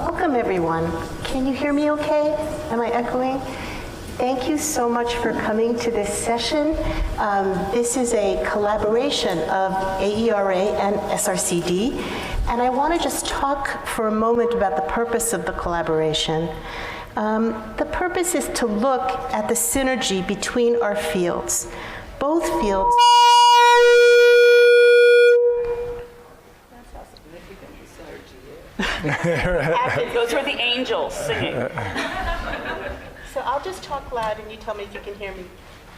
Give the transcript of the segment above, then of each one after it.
Welcome, everyone. Can you hear me okay? Am I echoing? Thank you so much for coming to this session. This is a collaboration of AERA and SRCD, and I want to just talk for a moment about the purpose of the collaboration. The purpose is to look at the synergy between our fields. Both fields Those were the angels singing. So I'll just talk loud and you tell me if you can hear me.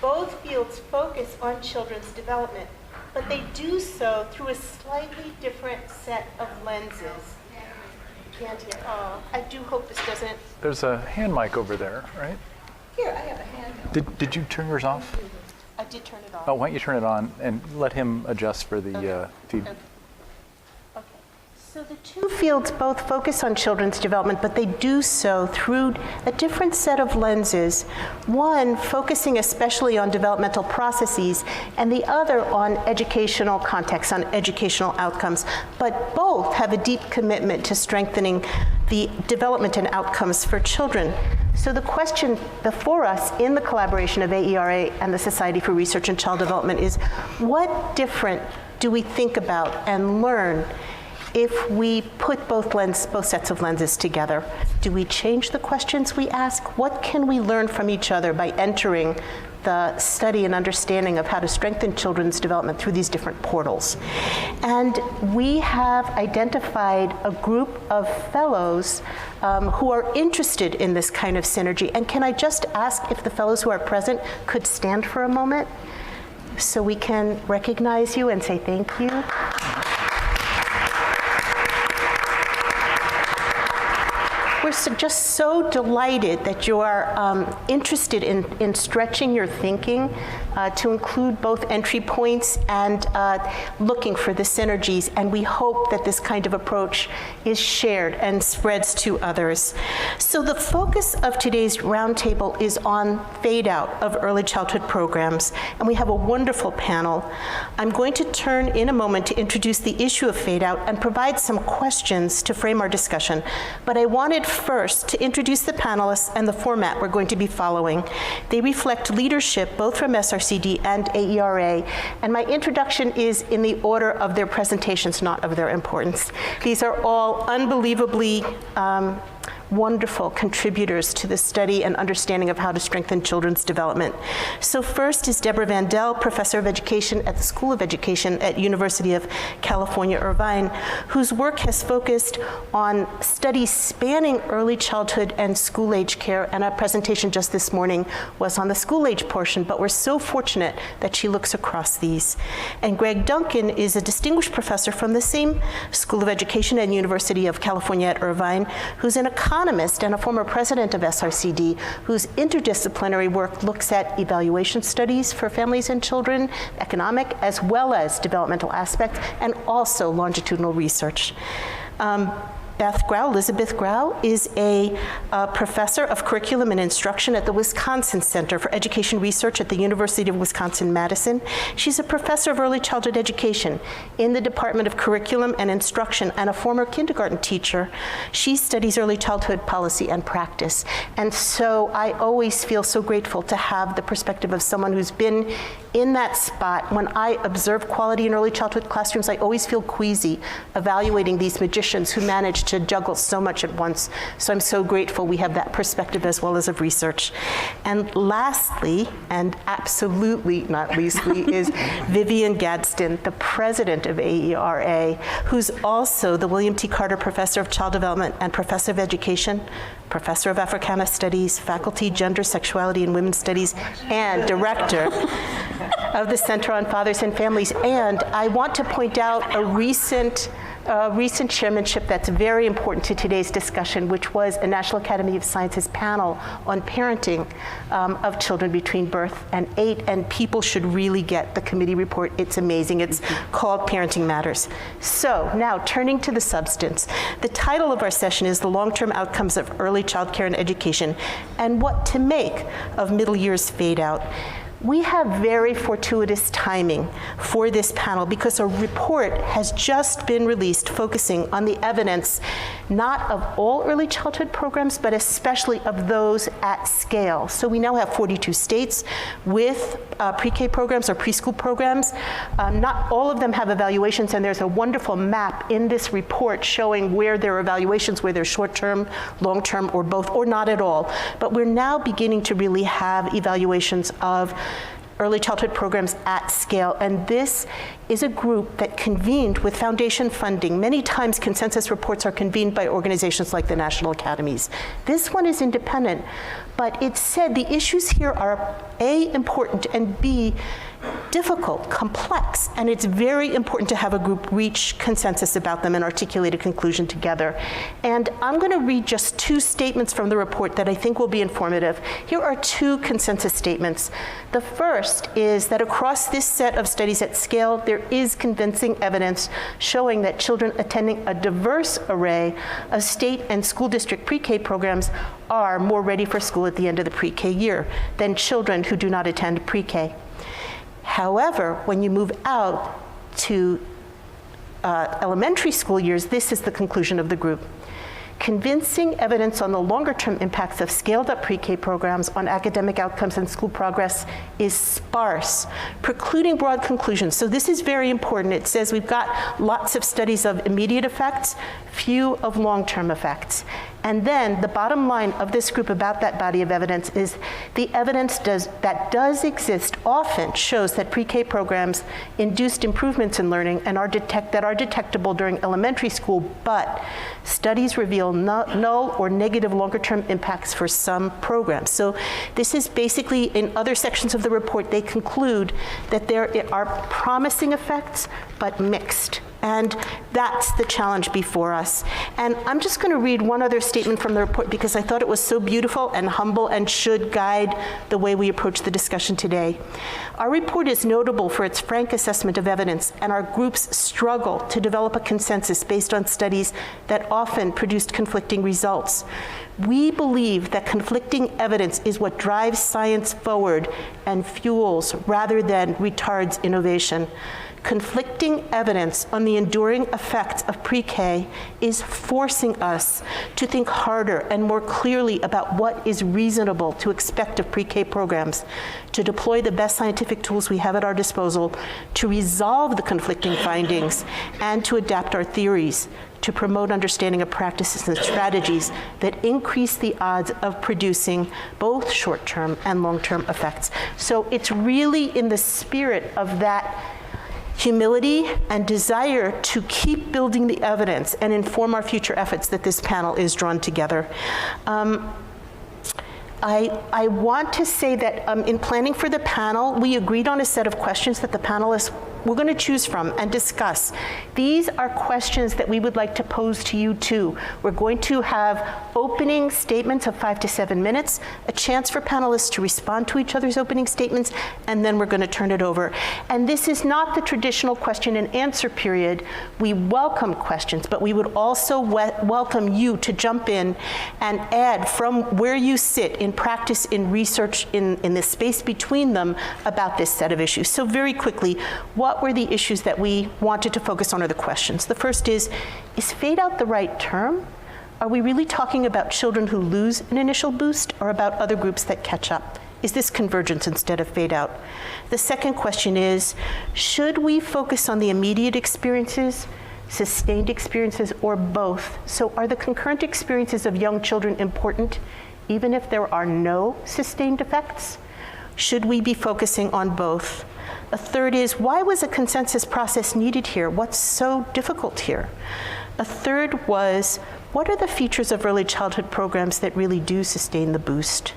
Both fields focus on children's development, but they do so through a slightly different set of lenses. Can't hear. Oh, I do hope this doesn't. There's a hand mic over there, right? Here, I have a hand. Did you turn yours off? I did turn it off. Oh, why don't you turn it on and let him adjust for the feed. Okay. So the two fields both focus on children's development, but they do so through a different set of lenses. One focusing especially on developmental processes, and the other on educational context, on educational outcomes. But both have a deep commitment to strengthening the development and outcomes for children. So the question before us in the collaboration of AERA and the Society for Research in Child Development is, what different do we think about and learn if we put both sets of lenses together? Do we change the questions we ask? What can we learn from each other by entering the study and understanding of how to strengthen children's development through these different portals? And we have identified a group of fellows who are interested in this kind of synergy. And can I just ask if the fellows who are present could stand for a moment so we can recognize you and say thank you? We're just so delighted that you are interested in stretching your thinking to include both entry points and looking for the synergies, and we hope that this kind of approach is shared and spreads to others. So the focus of today's roundtable is on fade out of early childhood programs, and we have a wonderful panel. I'm going to turn in a moment to introduce the issue of fade out and provide some questions to frame our discussion, but I wanted first to introduce the panelists and the format we're going to be following. They reflect leadership both from SRCD and AERA, and my introduction is in the order of their presentations, not of their importance. These are all unbelievably wonderful contributors to the study and understanding of how to strengthen children's development. So first is Deborah Vandell, Professor of Education at the School of Education at University of California, Irvine, whose work has focused on studies spanning early childhood and school-age care, and our presentation just this morning was on the school-age portion, but we're so fortunate that she looks across these. And Duncan is a distinguished professor from the same School of Education and University of California at Irvine, who's an economist and a former president of SRCD, whose interdisciplinary work looks at evaluation studies for families and children, economic as well as developmental aspects, and also longitudinal research. Elizabeth Graue, is a professor of curriculum and instruction at the Wisconsin Center for Education Research at the University of Wisconsin-Madison. She's a professor of early childhood education in the Department of Curriculum and Instruction and a former kindergarten teacher. She studies early childhood policy and practice. And so I always feel so grateful to have the perspective of someone who's been in that spot. When I observe quality in early childhood classrooms, I always feel queasy evaluating these magicians who manage to juggle so much at once. So I'm so grateful we have that perspective as well as of research. And lastly, and absolutely not leastly, is Vivian Gadsden, the president of AERA, who's also the William T. Carter Professor of Child Development and Professor of Education, Professor of Africana Studies, Faculty, Gender, Sexuality, and Women's Studies, and Director of the Center on Fathers and Families. And I want to point out a recent chairmanship that's very important to today's discussion, which was a National Academy of Sciences panel on parenting of children between birth and 8, and people should really get the committee report. It's amazing. It's called Parenting Matters. So now turning to the substance. The title of our session is The Long-Term Outcomes of Early Child Care and Education and What to Make of Middle Years Fade Out. We have very fortuitous timing for this panel because a report has just been released focusing on the evidence not of all early childhood programs, but especially of those at scale. So we now have 42 states with pre-K programs or preschool programs. Not all of them have evaluations, and there's a wonderful map in this report showing where there are evaluations, where they're short-term, long-term, or both, or not at all. But we're now beginning to really have evaluations of early childhood programs at scale, and this is a group that convened with foundation funding. Many times consensus reports are convened by organizations like the National Academies. This one is independent, but it said the issues here are A, important, and B, difficult, complex, and it's very important to have a group reach consensus about them and articulate a conclusion together. And I'm going to read just 2 statements from the report that I think will be informative. Here are 2 consensus statements. The first is that across this set of studies at scale, there is convincing evidence showing that children attending a diverse array of state and school district pre-K programs are more ready for school at the end of the pre-K year than children who do not attend pre-K. However, when you move out to elementary school years, this is the conclusion of the group. Convincing evidence on the longer-term impacts of scaled-up pre-K programs on academic outcomes and school progress is sparse, precluding broad conclusions. So this is very important. It says we've got lots of studies of immediate effects, few of long-term effects. And then the bottom line of this group about that body of evidence is the evidence that does exist often shows that pre-K programs induced improvements in learning and are detectable during elementary school, but studies reveal null or negative longer-term impacts for some programs. So this is basically, in other sections of the report, they conclude that there are promising effects, but mixed. And that's the challenge before us. And I'm just going to read one other statement from the report because I thought it was so beautiful and humble and should guide the way we approach the discussion today. Our report is notable for its frank assessment of evidence, and our groups struggle to develop a consensus based on studies that often produced conflicting results. We believe that conflicting evidence is what drives science forward and fuels rather than retards innovation. Conflicting evidence on the enduring effects of pre-K is forcing us to think harder and more clearly about what is reasonable to expect of pre-K programs, to deploy the best scientific tools we have at our disposal, to resolve the conflicting findings, and to adapt our theories to promote understanding of practices and strategies that increase the odds of producing both short-term and long-term effects. So it's really in the spirit of that humility and desire to keep building the evidence and inform our future efforts that this panel is drawn together. I want to say that in planning for the panel, we agreed on a set of questions that the panelists were going to choose from and discuss. These are questions that we would like to pose to you too. We're going to have opening statements of 5 to 7 minutes, a chance for panelists to respond to each other's opening statements, and then we're going to turn it over. And this is not the traditional question and answer period. We welcome questions, but we would also welcome you to jump in and add from where you sit in practice, in research, in the space between them about this set of issues. So very quickly, what were the issues that we wanted to focus on, or the questions? The first is fade out the right term? Are we really talking about children who lose an initial boost, or about other groups that catch up? Is this convergence instead of fade out? The second question is, should we focus on the immediate experiences, sustained experiences, or both? So are the concurrent experiences of young children important, even if there are no sustained effects? Should we be focusing on both? A third is, why was a consensus process needed here? What's so difficult here? A third was, what are the features of early childhood programs that really do sustain the boost?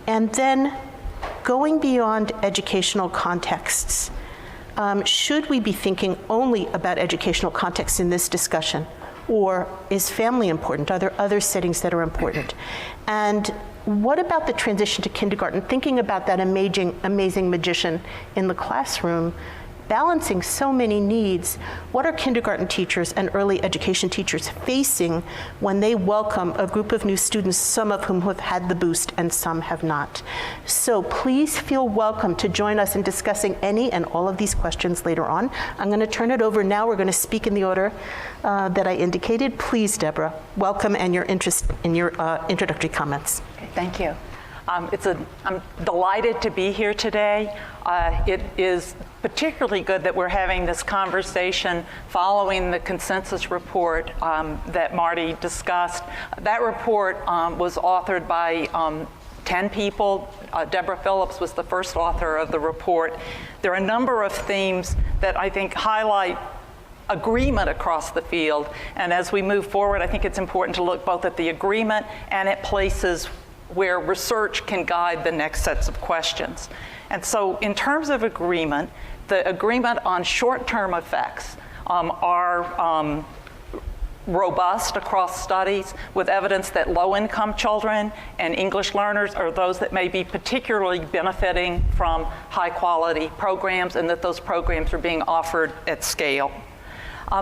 And then, going beyond educational contexts, should we be thinking only about educational contexts in this discussion? Or is family important? Are there other settings that are important? And what about the transition to kindergarten? Thinking about that amazing magician in the classroom, balancing so many needs, what are kindergarten teachers and early education teachers facing when they welcome a group of new students, some of whom have had the boost and some have not? So please feel welcome to join us in discussing any and all of these questions later on. I'm going to turn it over now. We're going to speak in the order that I indicated. Please, Deborah, welcome and your interest in your introductory comments. Okay, thank you. I'm delighted to be here today. It is particularly good that we're having this conversation following the consensus report that Marty discussed. That report was authored by 10 people. Deborah Phillips was the first author of the report. There are a number of themes that I think highlight agreement across the field. And as we move forward, I think it's important to look both at the agreement and at places where research can guide the next sets of questions. And so in terms of agreement, the agreement on short-term effects are robust across studies, with evidence that low-income children and English learners are those that may be particularly benefiting from high-quality programs, and that those programs are being offered at scale.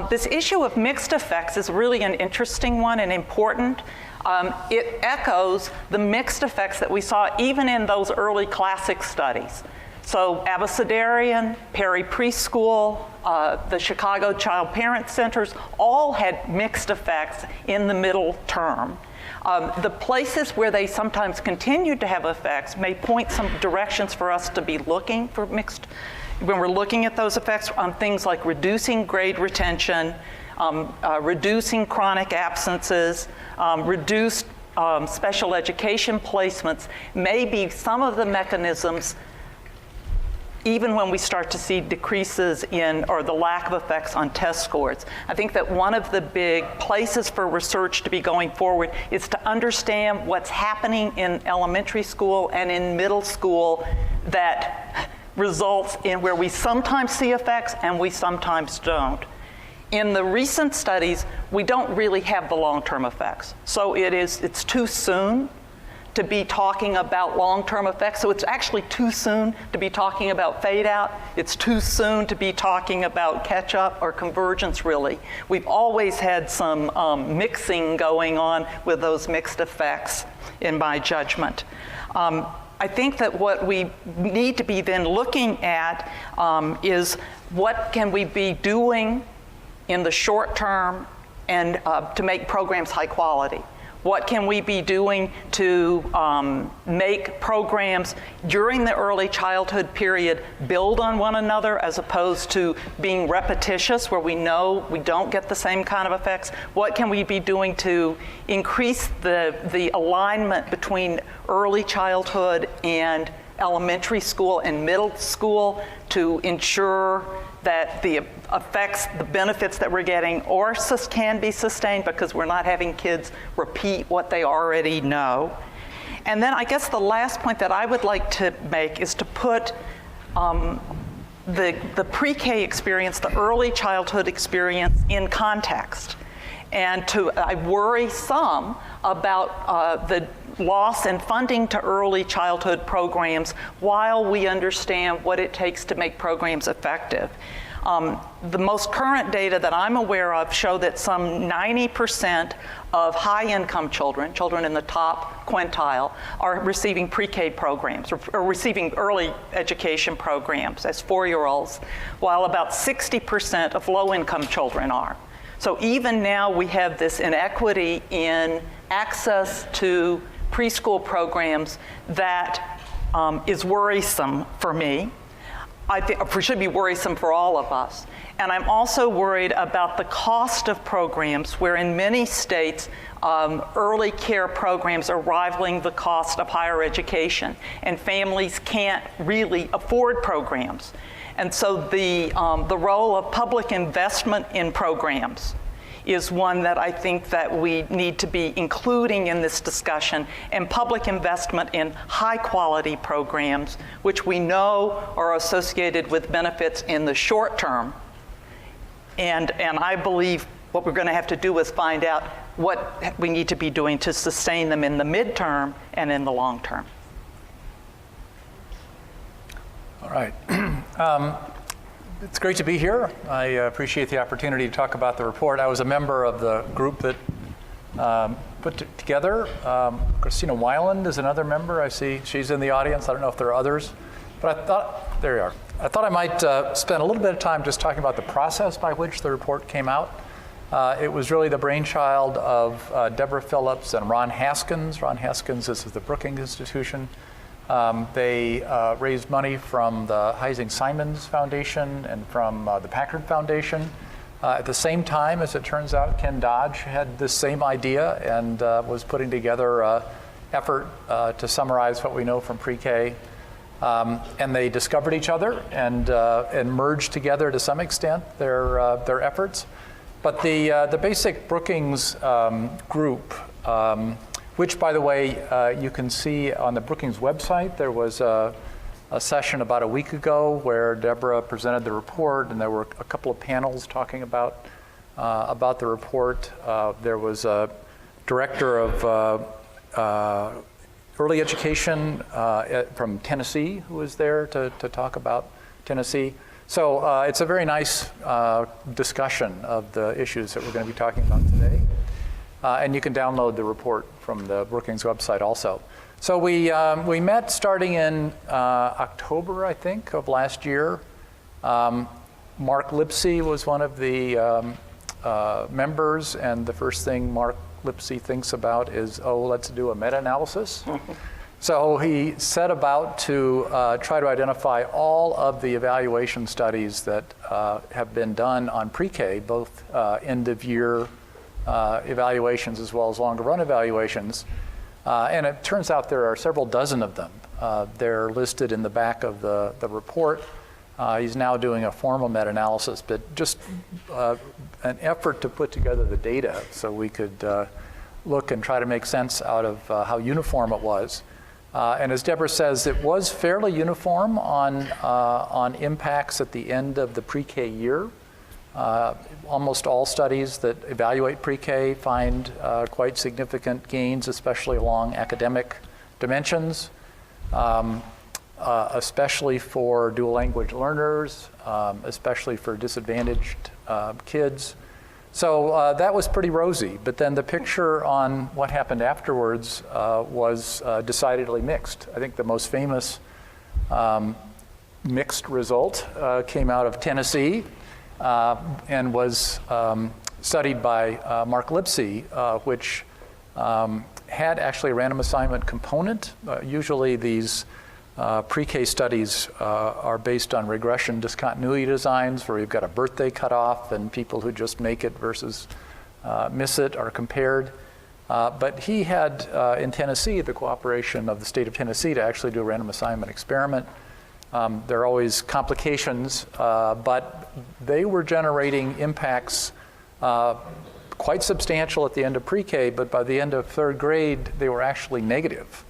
This issue of mixed effects is really an interesting one and important. It echoes the mixed effects that we saw even in those early classic studies. So Abecedarian, Perry Preschool, the Chicago Child Parent Centers all had mixed effects in the middle term. The places where they sometimes continued to have effects may point some directions for us to be looking for mixed, when we're looking at those effects on things like reducing grade retention, reducing chronic absences, reduced special education placements, may be some of the mechanisms even when we start to see decreases in, or the lack of effects on test scores. I think that one of the big places for research to be going forward is to understand what's happening in elementary school and in middle school that results in where we sometimes see effects and we sometimes don't. In the recent studies, we don't really have the long-term effects. So it's too soon to be talking about long-term effects. So it's actually too soon to be talking about fade out. It's too soon to be talking about catch up or convergence, really. We've always had some mixing going on with those mixed effects, in my judgment. I think that what we need to be then looking at is what can we be doing in the short term and to make programs high quality. What can we be doing to make programs during the early childhood period build on one another as opposed to being repetitious where we know we don't get the same kind of effects? What can we be doing to increase the alignment between early childhood and elementary school and middle school to ensure that the effects, the benefits that we're getting can be sustained because we're not having kids repeat what they already know. And then I guess the last point that I would like to make is to put the pre-K experience, the early childhood experience in context. And I worry some about the loss in funding to early childhood programs while we understand what it takes to make programs effective. The most current data that I'm aware of show that some 90% of high-income children in the top quintile, are receiving pre-K programs or receiving early education programs as 4-year-olds, while about 60% of low-income children are. So even now we have this inequity in access to preschool programs that is worrisome for me. I think it should be worrisome for all of us. And I'm also worried about the cost of programs where in many states early care programs are rivaling the cost of higher education and families can't really afford programs. And so the role of public investment in programs is one that I think that we need to be including in this discussion, and public investment in high quality programs, which we know are associated with benefits in the short term. And I believe what we're gonna have to do is find out what we need to be doing to sustain them in the midterm and in the long term. All right. It's great to be here. I appreciate the opportunity to talk about the report. I was a member of the group that put it together. Christina Weiland is another member. I see she's in the audience. I don't know if there are others, but I thought, there you are. I thought I might spend a little bit of time just talking about the process by which the report came out. It was really the brainchild of Deborah Phillips and Ron Haskins. Ron Haskins is the Brookings Institution. They raised money from the Heising-Simons Foundation and from the Packard Foundation. At the same time, as it turns out, Ken Dodge had this same idea and was putting together an effort to summarize what we know from pre-K. And they discovered each other and merged together to some extent their efforts. But the basic Brookings group, which, by the way, you can see on the Brookings website. There was a session about a week ago where Deborah presented the report, and there were a couple of panels talking about the report. There was a director of early education from Tennessee who was there to talk about Tennessee. So it's a very nice discussion of the issues that we're going to be talking about today. And you can download the report from the Brookings website also. So we met starting in October, I think, of last year. Mark Lipsey was one of the members, and the first thing Mark Lipsey thinks about is, let's do a meta-analysis. So he set about to try to identify all of the evaluation studies that have been done on pre-K, both end-of-year evaluations as well as longer run evaluations. And it turns out there are several dozen of them. They're listed in the back of the report. He's now doing a formal meta-analysis, but just an effort to put together the data so we could look and try to make sense out of how uniform it was. And as Deborah says, it was fairly uniform on impacts at the end of the pre-K year. Almost all studies that evaluate pre-K find quite significant gains, especially along academic dimensions, especially for dual language learners, especially for disadvantaged kids. So that was pretty rosy, but then the picture on what happened afterwards was decidedly mixed. I think the most famous mixed result came out of Tennessee, and was studied by Mark Lipsey, which had actually a random assignment component. Usually these pre-K studies are based on regression discontinuity designs where you've got a birthday cutoff and people who just make it versus miss it are compared. But he had, in Tennessee, the cooperation of the state of Tennessee to actually do a random assignment experiment. There are always complications, but they were generating impacts quite substantial at the end of pre-K, but by the end of third grade, they were actually negative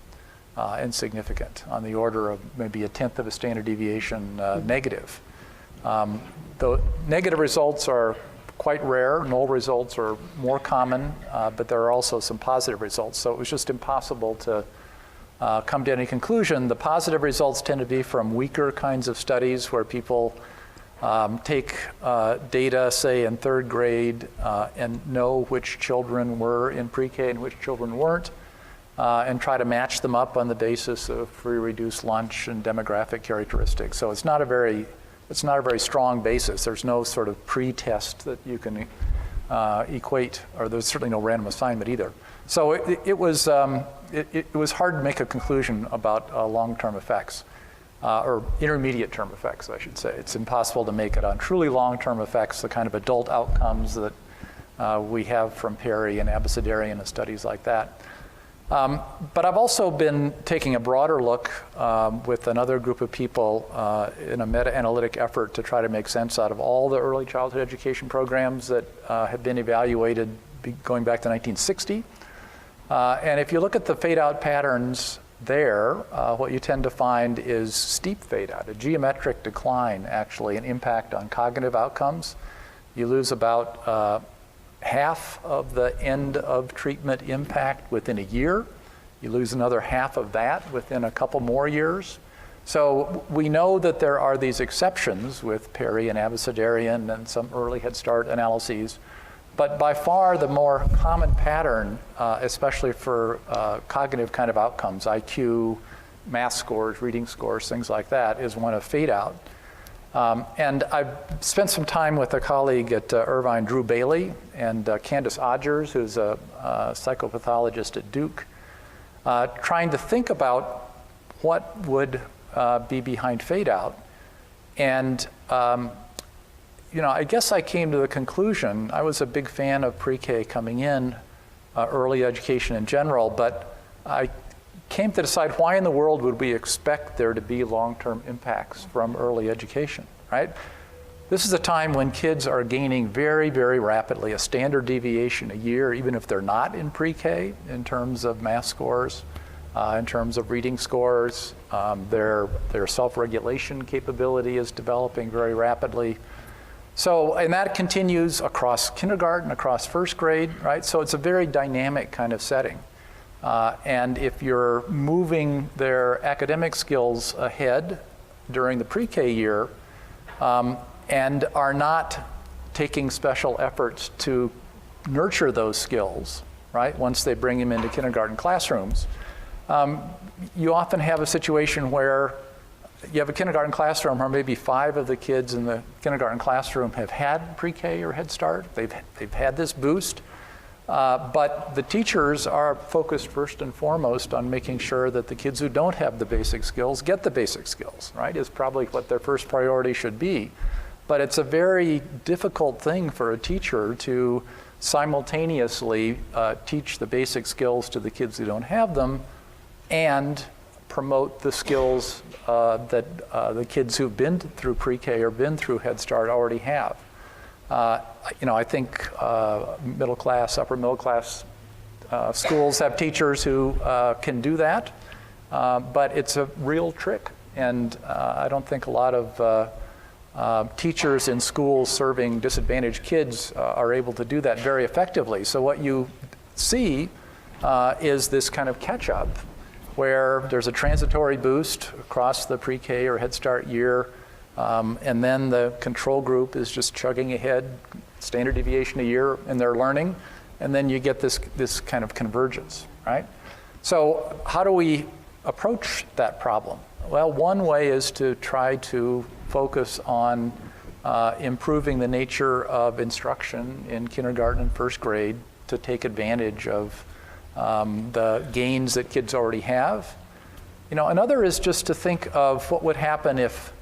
and significant, on the order of maybe 1/10 of a standard deviation negative. The negative results are quite rare. Null results are more common, but there are also some positive results. So it was just impossible to come to any conclusion. The positive results tend to be from weaker kinds of studies where people take data, say, in third grade and know which children were in pre-K and which children weren't, and try to match them up on the basis of free reduced lunch and demographic characteristics. So it's not a very strong basis. There's no sort of pre-test that you can equate, or there's certainly no random assignment either. So it was hard to make a conclusion about long-term effects, or intermediate-term effects, I should say. It's impossible to make it on truly long-term effects, the kind of adult outcomes that we have from Perry and Abecedarian and studies like that. But I've also been taking a broader look with another group of people in a meta-analytic effort to try to make sense out of all the early childhood education programs that have been evaluated going back to 1960. And if you look at the fade-out patterns there, what you tend to find is steep fade-out, a geometric decline, actually, an impact on cognitive outcomes. You lose about half of the end of treatment impact within a year. You lose another half of that within a couple more years. So we know that there are these exceptions with Perry and Abecedarian and some early Head Start analyses, but by far the more common pattern, especially for cognitive kind of outcomes, IQ, math scores, reading scores, things like that, is one of fade out. And I've spent some time with a colleague at Irvine, Drew Bailey, and Candace Odgers, who's a psychopathologist at Duke, trying to think about what would be behind fade out. And I guess I came to the conclusion, I was a big fan of pre-K coming in, early education in general, but I came to decide, why in the world would we expect there to be long-term impacts from early education, right? This is a time when kids are gaining very, very rapidly a standard deviation a year, even if they're not in pre-K, in terms of math scores, in terms of reading scores. Their self-regulation capability is developing very rapidly. So, and that continues across kindergarten, across first grade, right? So it's a very dynamic kind of setting. And if you're moving their academic skills ahead during the pre-K year and are not taking special efforts to nurture those skills, right, once they bring them into kindergarten classrooms, you often have a situation where you have a kindergarten classroom where maybe 5 of the kids in the kindergarten classroom have had pre-K or Head Start. They've had this boost. But the teachers are focused first and foremost on making sure that the kids who don't have the basic skills get the basic skills, right? Is probably what their first priority should be. But it's a very difficult thing for a teacher to simultaneously teach the basic skills to the kids who don't have them and promote the skills that the kids who've been through pre-K or been through Head Start already have. I think middle class, upper middle class schools have teachers who can do that, but it's a real trick. And I don't think a lot of teachers in schools serving disadvantaged kids are able to do that very effectively. So what you see is this kind of catch-up where there's a transitory boost across the pre-K or Head Start year, and then the control group is just chugging ahead, standard deviation a year in their learning, and then you get this kind of convergence, right? So how do we approach that problem? Well, one way is to try to focus on improving the nature of instruction in kindergarten and first grade to take advantage of the gains that kids already have. Another is just to think of what would happen if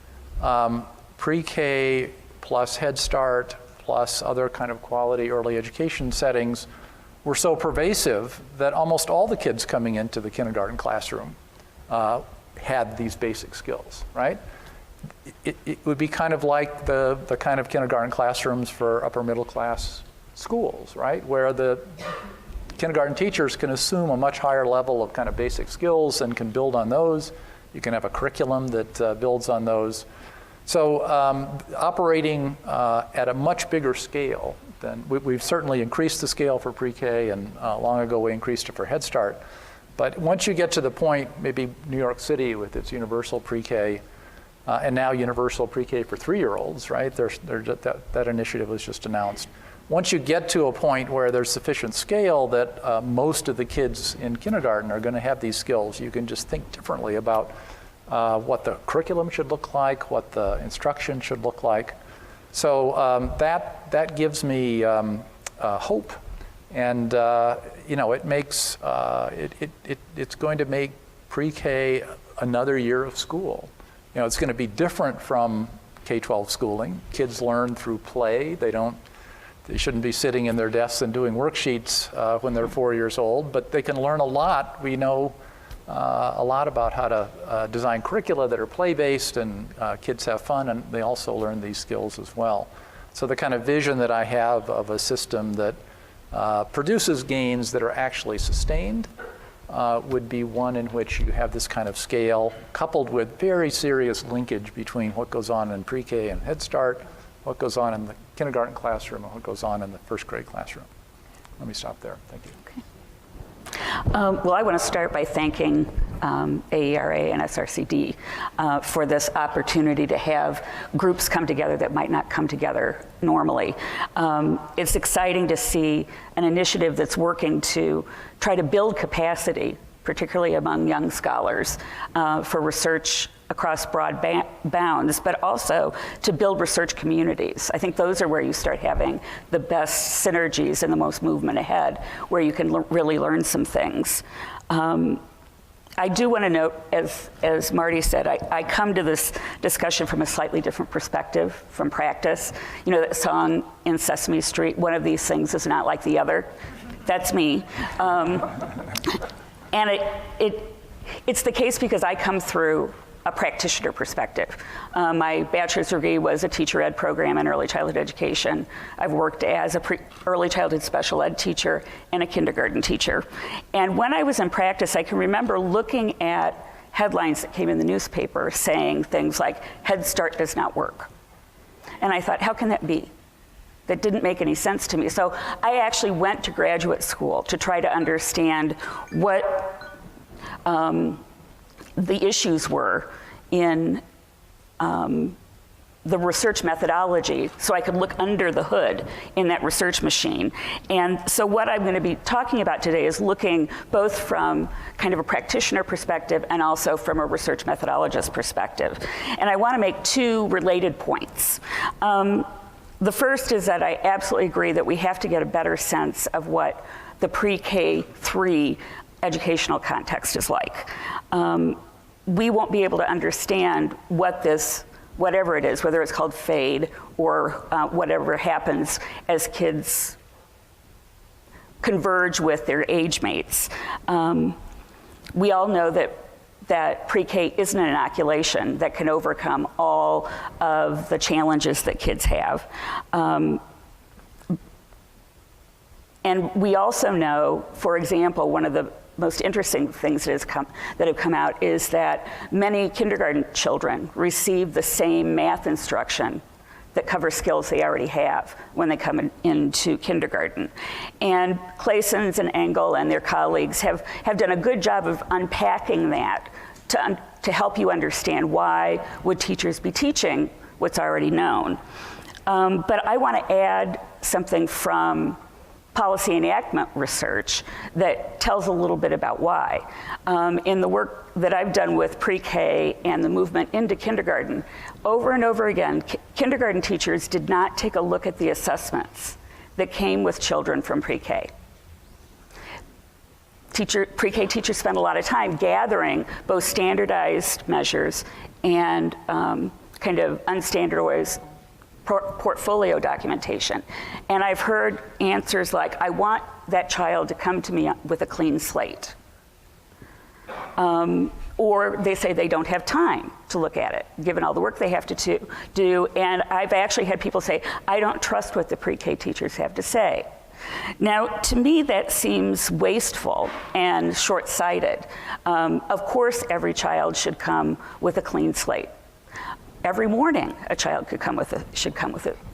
pre-K plus Head Start plus other kind of quality early education settings were so pervasive that almost all the kids coming into the kindergarten classroom had these basic skills, right? It would be kind of like the kind of kindergarten classrooms for upper middle class schools, right? Where the kindergarten teachers can assume a much higher level of kind of basic skills and can build on those. You can have a curriculum that builds on those. So operating at a much bigger scale than, we've certainly increased the scale for pre-K, and long ago we increased it for Head Start. But once you get to the point, maybe New York City with its universal pre-K, and now universal pre-K for 3-year-olds, right? That initiative was just announced. Once you get to a point where there's sufficient scale that most of the kids in kindergarten are going to have these skills, you can just think differently about what the curriculum should look like, what the instruction should look like. So that gives me hope, and it makes it's going to make pre-K another year of school. It's going to be different from K-12 schooling. Kids learn through play. They shouldn't be sitting in their desks and doing worksheets when they're 4 years old, but they can learn a lot. We know a lot about how to design curricula that are play-based, and kids have fun, and they also learn these skills as well. So the kind of vision that I have of a system that produces gains that are actually sustained would be one in which you have this kind of scale coupled with very serious linkage between what goes on in pre-K and Head Start, what goes on in the kindergarten classroom, and what goes on in the first grade classroom. Let me stop there. Thank you. Okay. Well, I want to start by thanking AERA and SRCD for this opportunity to have groups come together that might not come together normally. It's exciting to see an initiative that's working to try to build capacity, particularly among young scholars, for research across broad bounds, but also to build research communities. I think those are where you start having the best synergies and the most movement ahead, where you can really learn some things. I do want to note, as Marty said, I come to this discussion from a slightly different perspective, from practice. You know that song in Sesame Street, one of these things is not like the other? That's me. And it's the case because I come through a practitioner perspective. My bachelor's degree was a teacher ed program in early childhood education. I've worked as a early childhood special ed teacher and a kindergarten teacher. And when I was in practice, I can remember looking at headlines that came in the newspaper saying things like, Head Start does not work. And I thought, how can that be? That didn't make any sense to me. So I actually went to graduate school to try to understand what the issues were in the research methodology, so I could look under the hood in that research machine. And so what I'm going to be talking about today is looking both from kind of a practitioner perspective and also from a research methodologist perspective. And I want to make two related points. The first is that I absolutely agree that we have to get a better sense of what the pre-K3 educational context is like. We won't be able to understand what whatever it is, whether it's called FADE or whatever happens as kids converge with their age mates. We all know that pre-K isn't an inoculation that can overcome all of the challenges that kids have. And we also know, for example, one of the most interesting things that have come out is that many kindergarten children receive the same math instruction that covers skills they already have when they come into kindergarten. And Claessens and Engel and their colleagues have done a good job of unpacking that to help you understand why would teachers be teaching what's already known. But I want to add something from policy enactment research that tells a little bit about why. In the work that I've done with pre-K and the movement into kindergarten, over and over again, kindergarten teachers did not take a look at the assessments that came with children from pre-K. Pre-K teachers spend a lot of time gathering both standardized measures and kind of unstandardized portfolio documentation. And I've heard answers like, I want that child to come to me with a clean slate. Or they say they don't have time to look at it, given all the work they have to do. And I've actually had people say, I don't trust what the pre-K teachers have to say. Now, to me, that seems wasteful and short-sighted. Of course, every child should come with a clean slate. Every morning, a child should come with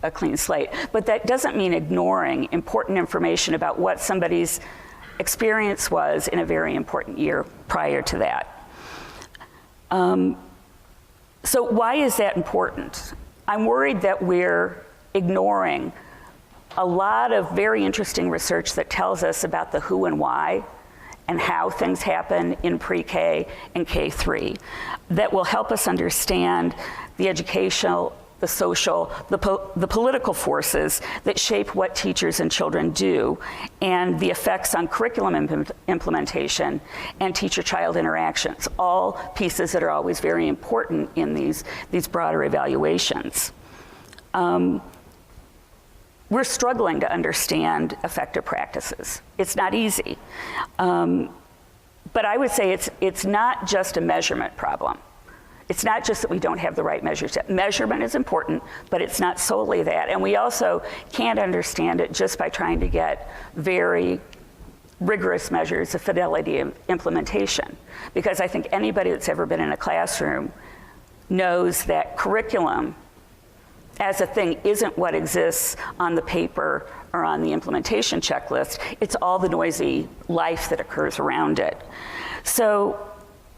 a clean slate. But that doesn't mean ignoring important information about what somebody's experience was in a very important year prior to that. So why is that important? I'm worried that we're ignoring a lot of very interesting research that tells us about the who and why and how things happen in pre-K and K3 that will help us understand the educational, the social, the political forces that shape what teachers and children do, and the effects on curriculum implementation and teacher-child interactions, all pieces that are always very important in these broader evaluations. We're struggling to understand effective practices. It's not easy. But I would say it's not just a measurement problem. It's not just that we don't have the right measures. Measurement is important, but it's not solely that. And we also can't understand it just by trying to get very rigorous measures of fidelity of implementation. Because I think anybody that's ever been in a classroom knows that curriculum as a thing isn't what exists on the paper or on the implementation checklist. It's all the noisy life that occurs around it. So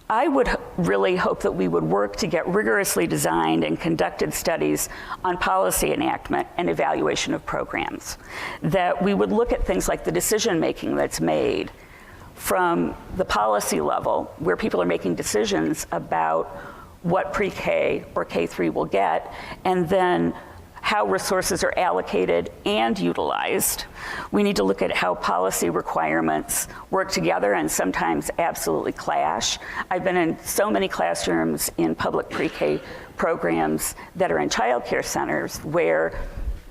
I would really hope that we would work to get rigorously designed and conducted studies on policy enactment and evaluation of programs. That we would look at things like the decision-making that's made from the policy level, where people are making decisions about what pre-K or K-3 will get, and then how resources are allocated and utilized. We need to look at how policy requirements work together and sometimes absolutely clash. I've been in so many classrooms in public pre-K programs that are in childcare centers where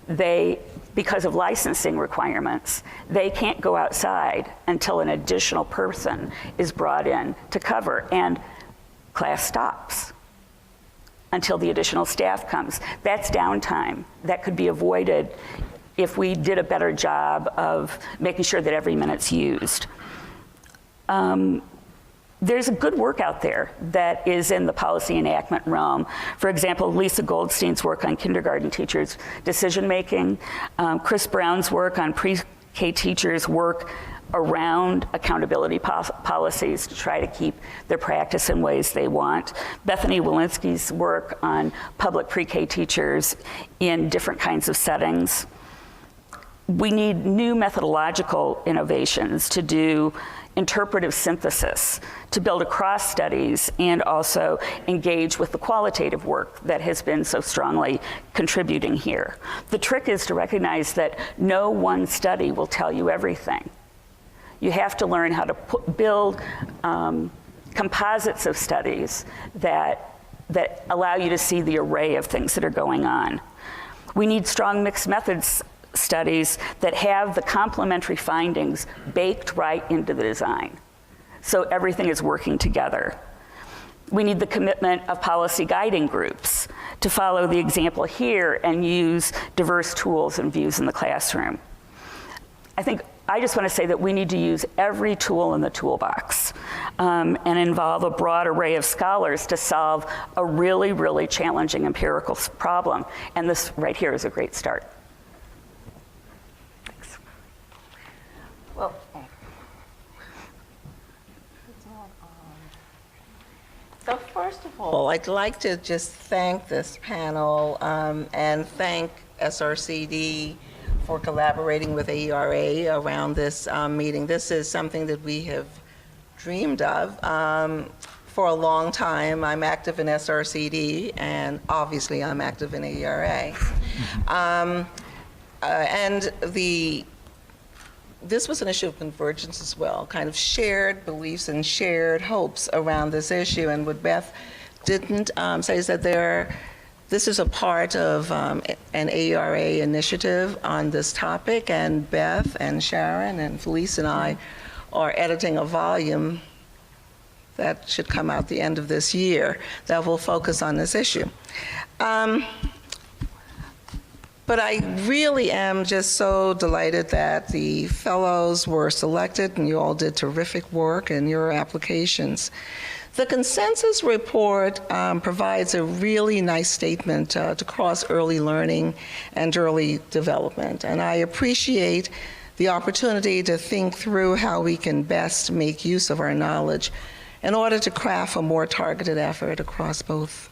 they, because of licensing requirements, they can't go outside until an additional person is brought in to cover, and class stops until the additional staff comes. That's downtime. That could be avoided if we did a better job of making sure that every minute's used. There's a good work out there that is in the policy enactment realm. For example, Lisa Goldstein's work on kindergarten teachers' decision-making, Chris Brown's work on pre-K teachers' work around accountability policies to try to keep their practice in ways they want. Bethany Walensky's work on public pre-K teachers in different kinds of settings. We need new methodological innovations to do interpretive synthesis, to build across studies, and also engage with the qualitative work that has been so strongly contributing here. The trick is to recognize that no one study will tell you everything. You have to learn how to build composites of studies that allow you to see the array of things that are going on. We need strong mixed methods studies that have the complementary findings baked right into the design, so everything is working together. We need the commitment of policy guiding groups to follow the example here and use diverse tools and views in the classroom. I just want to say that we need to use every tool in the toolbox and involve a broad array of scholars to solve a really, really challenging empirical problem. And this right here is a great start. Thanks. Well, so first of all, I'd like to just thank this panel and thank SRCD for collaborating with AERA around this meeting. This is something that we have dreamed of for a long time. I'm active in SRCD, and obviously I'm active in AERA. And this was an issue of convergence as well, kind of shared beliefs and shared hopes around this issue. And what Beth didn't say is that this is a part of an AERA initiative on this topic, and Beth and Sharon and Felice and I are editing a volume that should come out the end of this year that will focus on this issue. But I really am just so delighted that the fellows were selected, and you all did terrific work in your applications. The consensus report provides a really nice statement to cross early learning and early development. And I appreciate the opportunity to think through how we can best make use of our knowledge in order to craft a more targeted effort across both.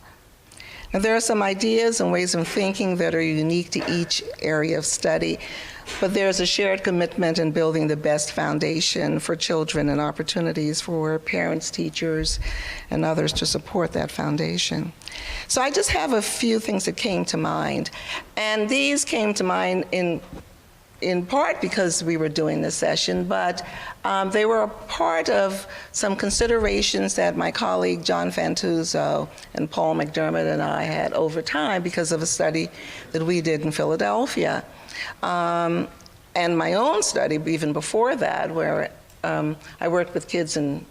And there are some ideas and ways of thinking that are unique to each area of study, but there's a shared commitment in building the best foundation for children and opportunities for parents, teachers, and others to support that foundation. So I just have a few things that came to mind. And these came to mind in part because we were doing this session, but they were a part of some considerations that my colleague John Fantuzzo and Paul McDermott and I had over time because of a study that we did in Philadelphia. And my own study, even before that, where I worked with kids and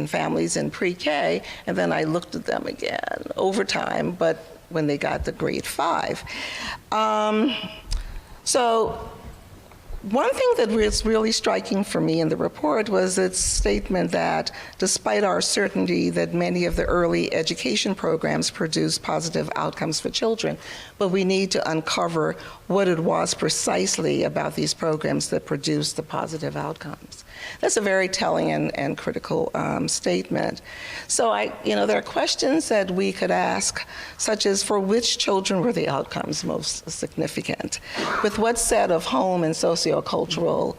families in pre-K, and then I looked at them again over time, but when they got to grade 5. So one thing that was really striking for me in the report was its statement that despite our certainty that many of the early education programs produce positive outcomes for children, but we need to uncover what it was precisely about these programs that produced the positive outcomes. That's a very telling and critical statement. So there are questions that we could ask, such as for which children were the outcomes most significant? With what set of home and sociocultural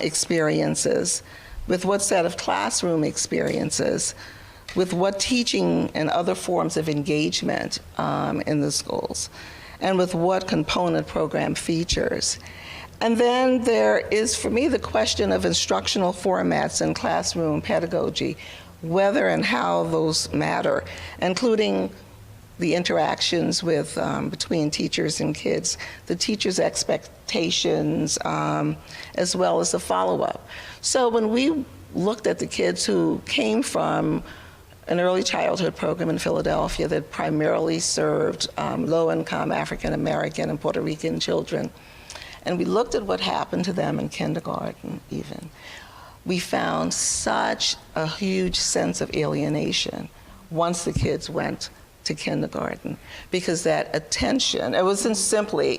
experiences? With what set of classroom experiences? With what teaching and other forms of engagement in the schools? And with what component program features? And then there is, for me, the question of instructional formats and classroom pedagogy, whether and how those matter, including the interactions with, between teachers and kids, the teachers' expectations, as well as the follow-up. So when we looked at the kids who came from an early childhood program in Philadelphia that primarily served low-income African-American and Puerto Rican children, and we looked at what happened to them in kindergarten even, we found such a huge sense of alienation once the kids went to kindergarten, because that attention, it wasn't simply,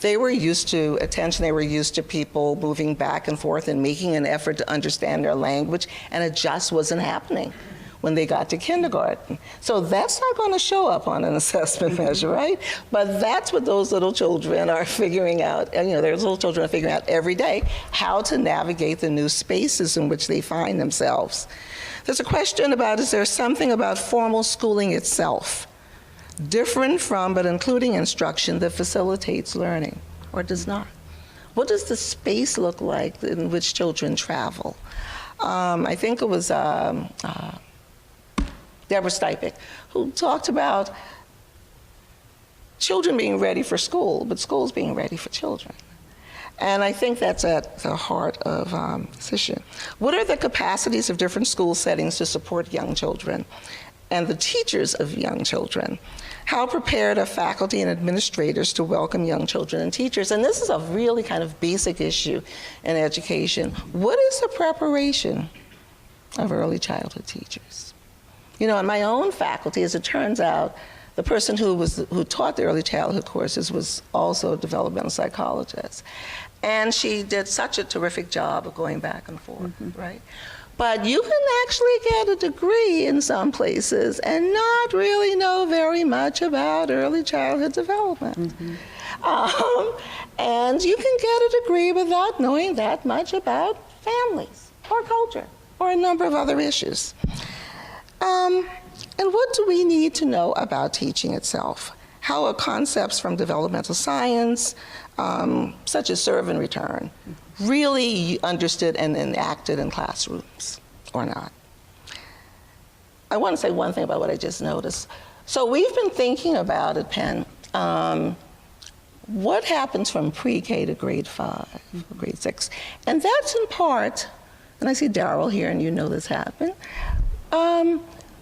they were used to attention, they were used to people moving back and forth and making an effort to understand their language, and it just wasn't happening when they got to kindergarten. So that's not going to show up on an assessment measure, right? But that's what those little children are figuring out. And, those little children are figuring out every day how to navigate the new spaces in which they find themselves. There's a question about, is there something about formal schooling itself, different from but including instruction, that facilitates learning, or does not? What does the space look like in which children travel? I think it was Deborah who talked about children being ready for school, but schools being ready for children. And I think that's at the heart of this issue. What are the capacities of different school settings to support young children and the teachers of young children? How prepared are faculty and administrators to welcome young children and teachers? And this is a really kind of basic issue in education. What is the preparation of early childhood teachers? In my own faculty, as it turns out, the person who taught the early childhood courses was also a developmental psychologist. And she did such a terrific job of going back and forth, right? But you can actually get a degree in some places and not really know very much about early childhood development. And you can get a degree without knowing that much about families or culture or a number of other issues. And what do we need to know about teaching itself? How are concepts from developmental science, such as serve and return, really understood and enacted in classrooms or not? I want to say one thing about what I just noticed. So we've been thinking about at Penn, what happens from pre-K to grade 5, grade 6? And that's in part, and I see Daryl here and this happened,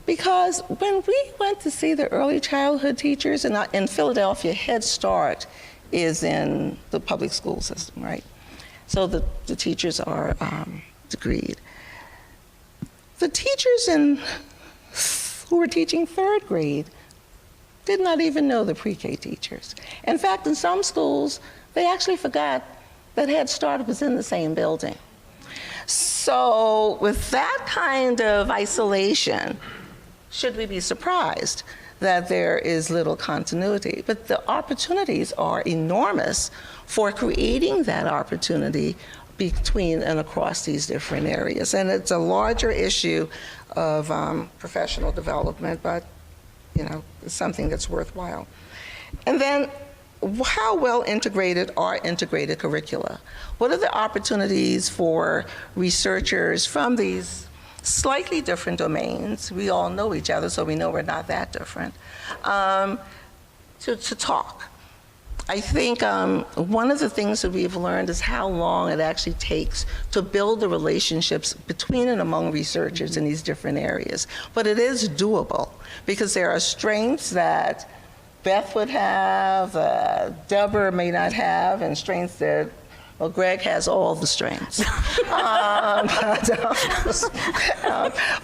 because when we went to see the early childhood teachers, and in Philadelphia, Head Start is in the public school system, right? So the teachers are degreed. The teachers who were teaching 3rd grade did not even know the pre-K teachers. In fact, in some schools, they actually forgot that Head Start was in the same building. So with that kind of isolation, should we be surprised that there is little continuity? But the opportunities are enormous for creating that opportunity between and across these different areas. And it's a larger issue of professional development, but it's something that's worthwhile. And then, how well integrated are integrated curricula? What are the opportunities for researchers from these slightly different domains? We all know each other, so we know we're not that different, to talk. I think one of the things that we've learned is how long it actually takes to build the relationships between and among researchers in these different areas. But it is doable, because there are strengths that Beth would have, Deborah may not have, and strengths that Well, Greg has all the strengths.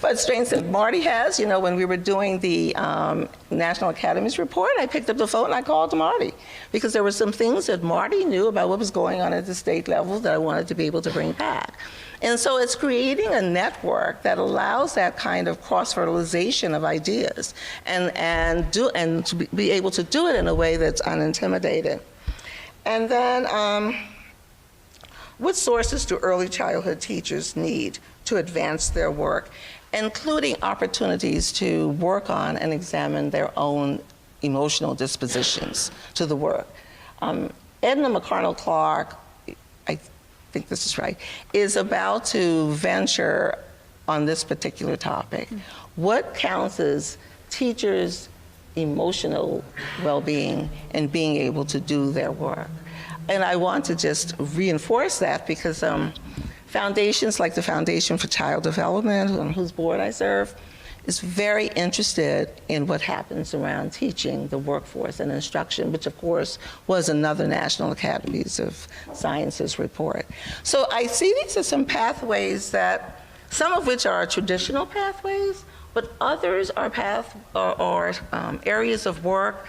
But strengths that Marty has, when we were doing the National Academies report, I picked up the phone and I called Marty because there were some things that Marty knew about what was going on at the state level that I wanted to be able to bring back. And so it's creating a network that allows that kind of cross-fertilization of ideas and to be able to do it in a way that's unintimidated. And then, what sources do early childhood teachers need to advance their work, including opportunities to work on and examine their own emotional dispositions to the work? Edna McConnell-Clark, I think this is right, is about to venture on this particular topic. What counts as teachers' emotional well-being and being able to do their work? And I want to just reinforce that because foundations like the Foundation for Child Development, on whose board I serve, is very interested in what happens around teaching the workforce and instruction, which of course was another National Academies of Sciences report. So I see these as some pathways that, some of which are traditional pathways, but others are areas of work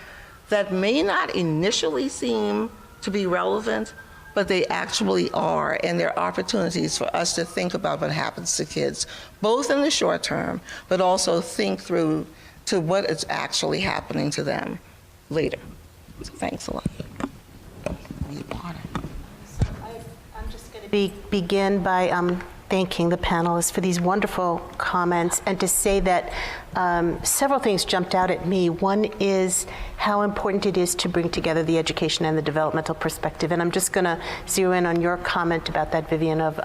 that may not initially seem to be relevant, but they actually are, and there are opportunities for us to think about what happens to kids, both in the short term, but also think through to what is actually happening to them later. So thanks a lot. I'm just going to begin by thanking the panelists for these wonderful comments, and to say that several things jumped out at me. One is how important it is to bring together the education and the developmental perspective. And I'm just going to zero in on your comment about that, Vivian, of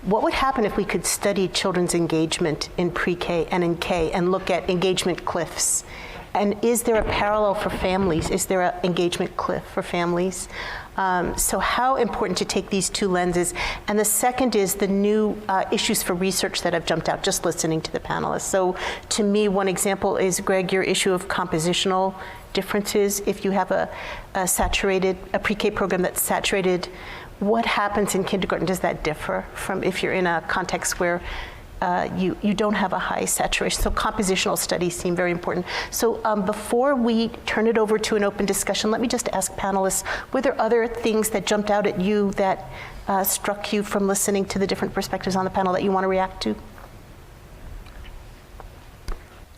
what would happen if we could study children's engagement in pre-K and in K and look at engagement cliffs? And is there a parallel for families? Is there an engagement cliff for families? So how important to take these two lenses. And the second is the new issues for research that have jumped out just listening to the panelists. So to me, one example is, Greg, your issue of compositional differences. If you have a pre-K program that's saturated, what happens in kindergarten? Does that differ from if you're in a context where you don't have a high saturation? So compositional studies seem very important. So before we turn it over to an open discussion, let me just ask panelists, were there other things that jumped out at you that struck you from listening to the different perspectives on the panel that you want to react to?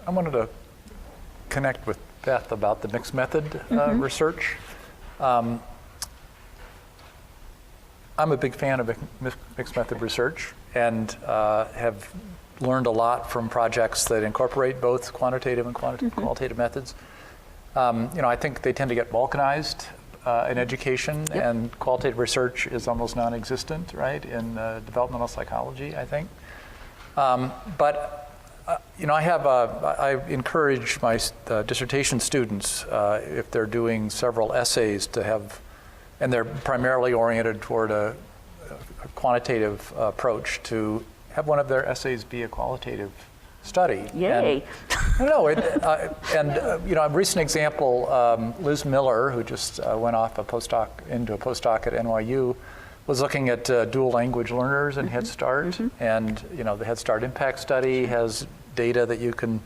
I wanted to connect with Beth about the mixed method research. I'm a big fan of mixed method research, and have learned a lot from projects that incorporate both quantitative and qualitative methods. I think they tend to get balkanized in education, and qualitative research is almost non-existent, right, in developmental psychology, I think. I encourage my dissertation students, if they're doing several essays, to have, and they're primarily oriented toward a quantitative approach, to have one of their essays be a qualitative study. Yay. A recent example, Liz Miller, who just went off into a postdoc at NYU, was looking at dual language learners in Head Start. And the Head Start Impact Study has data that you can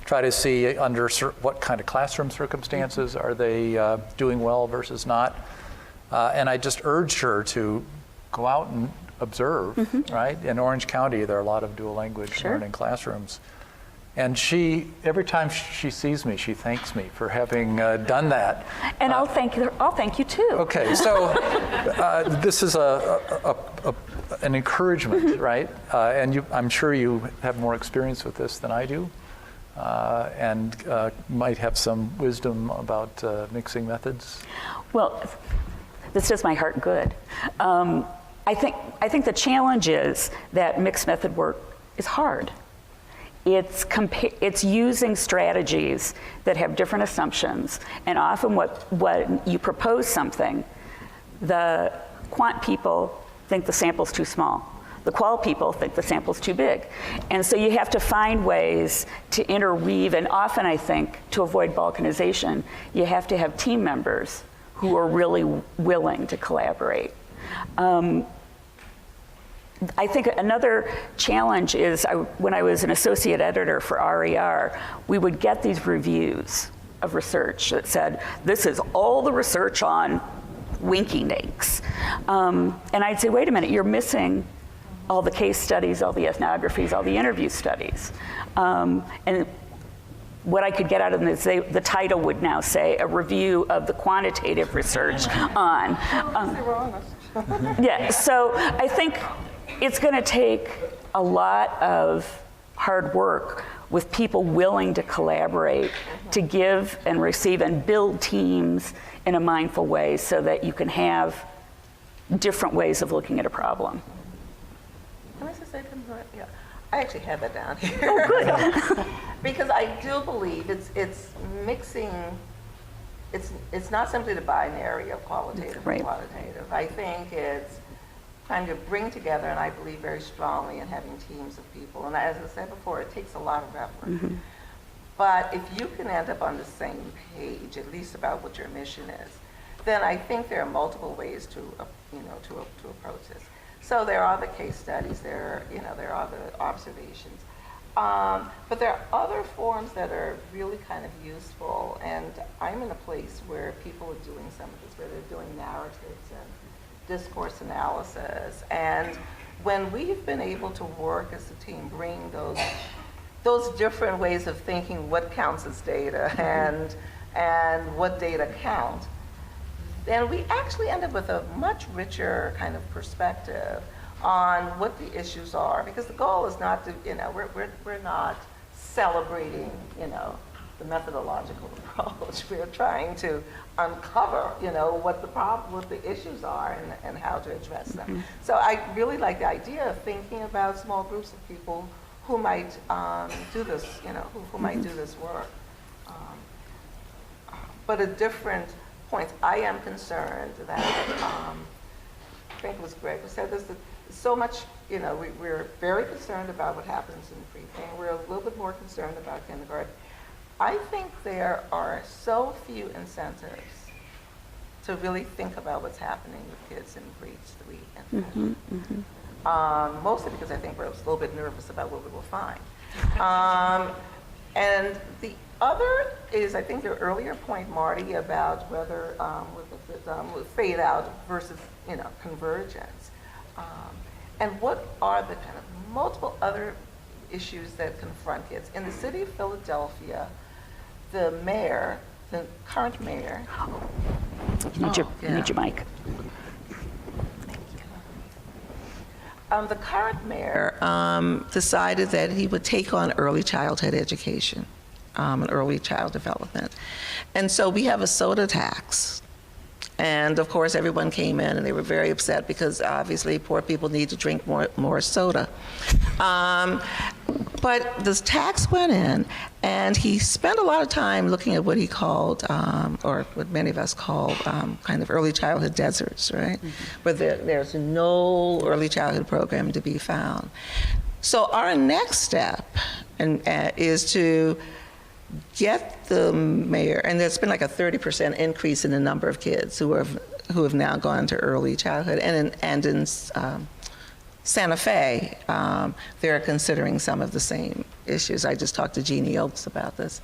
try to see under what kind of classroom circumstances are they doing well versus not. And I just urged her to go out and observe, right? In Orange County, there are a lot of dual language learning classrooms. And every time she sees me, she thanks me for having done that. And I'll thank you too. Okay, so this is an encouragement, right? And I'm sure you have more experience with this than I do, and might have some wisdom about mixing methods. Well, this does my heart good. I think the challenge is that mixed method work is hard. It's using strategies that have different assumptions, and often when you propose something, the quant people think the sample's too small. The qual people think the sample's too big. And so you have to find ways to interweave, and often I think, to avoid balkanization, you have to have team members who are really willing to collaborate. I think another challenge is when I was an associate editor for AERA, we would get these reviews of research that said, this is all the research on winky dinks. And I'd say, wait a minute, you're missing all the case studies, all the ethnographies, all the interview studies. And what I could get out of them is the title would now say, a review of the quantitative research on. Yeah, so I think it's going to take a lot of hard work with people willing to collaborate, to give and receive and build teams in a mindful way so that you can have different ways of looking at a problem. Can I just say something? Yeah, I actually have that down here. Oh, good. Because I do believe it's mixing, it's not simply the binary of qualitative Right. and quantitative. I think it's trying to bring together, and I believe very strongly in having teams of people. And as I said before, it takes a lot of effort. But if you can end up on the same page, at least about what your mission is, then I think there are multiple ways to approach this. So there are the case studies, there are the observations. But there are other forms that are really kind of useful, and I'm in a place where people are doing some of this, where they're doing narratives and discourse analysis. And when we've been able to work as a team, bring those different ways of thinking what counts as data and what data count, then we actually end up with a much richer kind of perspective on what the issues are, because the goal is not to, we're not celebrating, the methodological approach. We're trying to uncover, what the issues are and how to address them. So I really like the idea of thinking about small groups of people who might do this, who might do this work. But at different points, I am concerned that, I think it was Greg who said this, that so much, we're very concerned about what happens in pre-K. We're a little bit more concerned about kindergarten. I think there are so few incentives to really think about what's happening with kids in grades 3 and 4. Mostly because I think we're a little bit nervous about what we will find. And the other is, I think your earlier point, Marty, about whether with fade out versus convergence, and what are the kind of multiple other issues that confront kids in the city of Philadelphia. The mayor, the current mayor. You need your mic. The current mayor decided that he would take on early childhood education and early child development. And so we have a soda tax. And of course, everyone came in and they were very upset because obviously poor people need to drink more soda. But this tax went in, and he spent a lot of time looking at what he called, or what many of us call, kind of early childhood deserts, right? Where there's no early childhood program to be found. So our next step is to get the mayor, and there's been like a 30% increase in the number of kids who have now gone to early childhood, and in Santa Fe, they're considering some of the same issues. I just talked to Jeannie Oakes about this.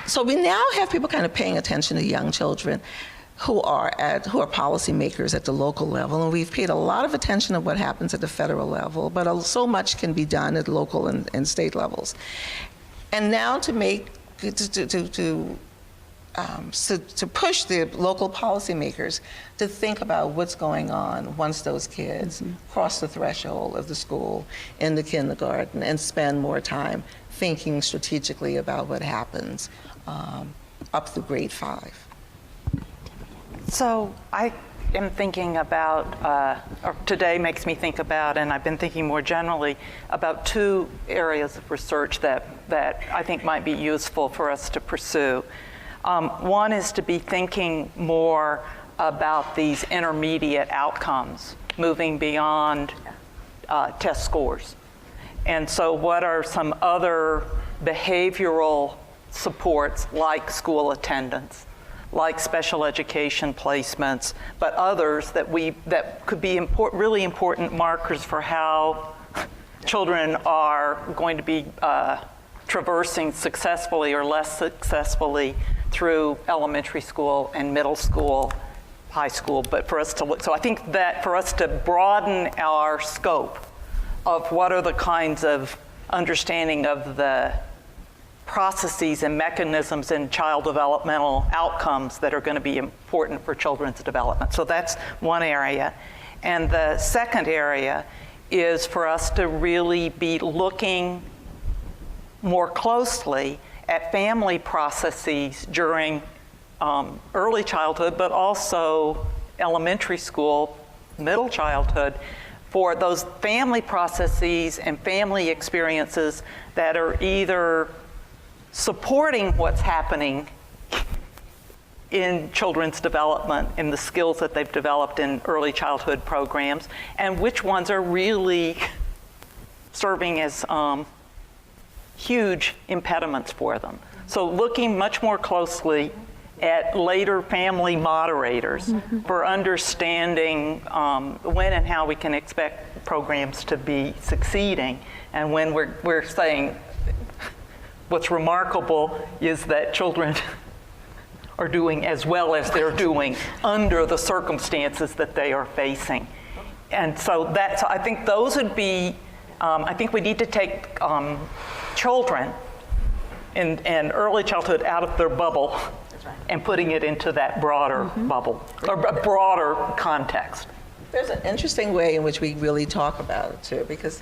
So we now have people kind of paying attention to young children who are policymakers at the local level, and we've paid a lot of attention to what happens at the federal level, but so much can be done at local and state levels. And now to push the local policymakers to think about what's going on once those kids cross the threshold of the school in the kindergarten and spend more time thinking strategically about what happens up through grade 5. So I am thinking about, or today makes me think about, and I've been thinking more generally about 2 areas of research that I think might be useful for us to pursue. One is to be thinking more about these intermediate outcomes, moving beyond test scores. And so what are some other behavioral supports like school attendance, like special education placements, but others that could be really important markers for how children are going to be traversing successfully or less successfully through elementary school and middle school, high school. But for us to look, so I think that for us to broaden our scope of what are the kinds of understanding of the processes and mechanisms in child developmental outcomes that are going to be important for children's development. So that's one area. And the second area is for us to really be looking more closely at family processes during early childhood, but also elementary school, middle childhood, for those family processes and family experiences that are either supporting what's happening in children's development and the skills that they've developed in early childhood programs, and which ones are really serving as huge impediments for them. So looking much more closely at later family moderators for understanding when and how we can expect programs to be succeeding, and when we're saying what's remarkable is that children are doing as well as they're doing under the circumstances that they are facing. And so I think those would be, I think we need to take children and early childhood out of their bubble and putting it into that broader bubble, or a broader context. There's an interesting way in which we really talk about it too, because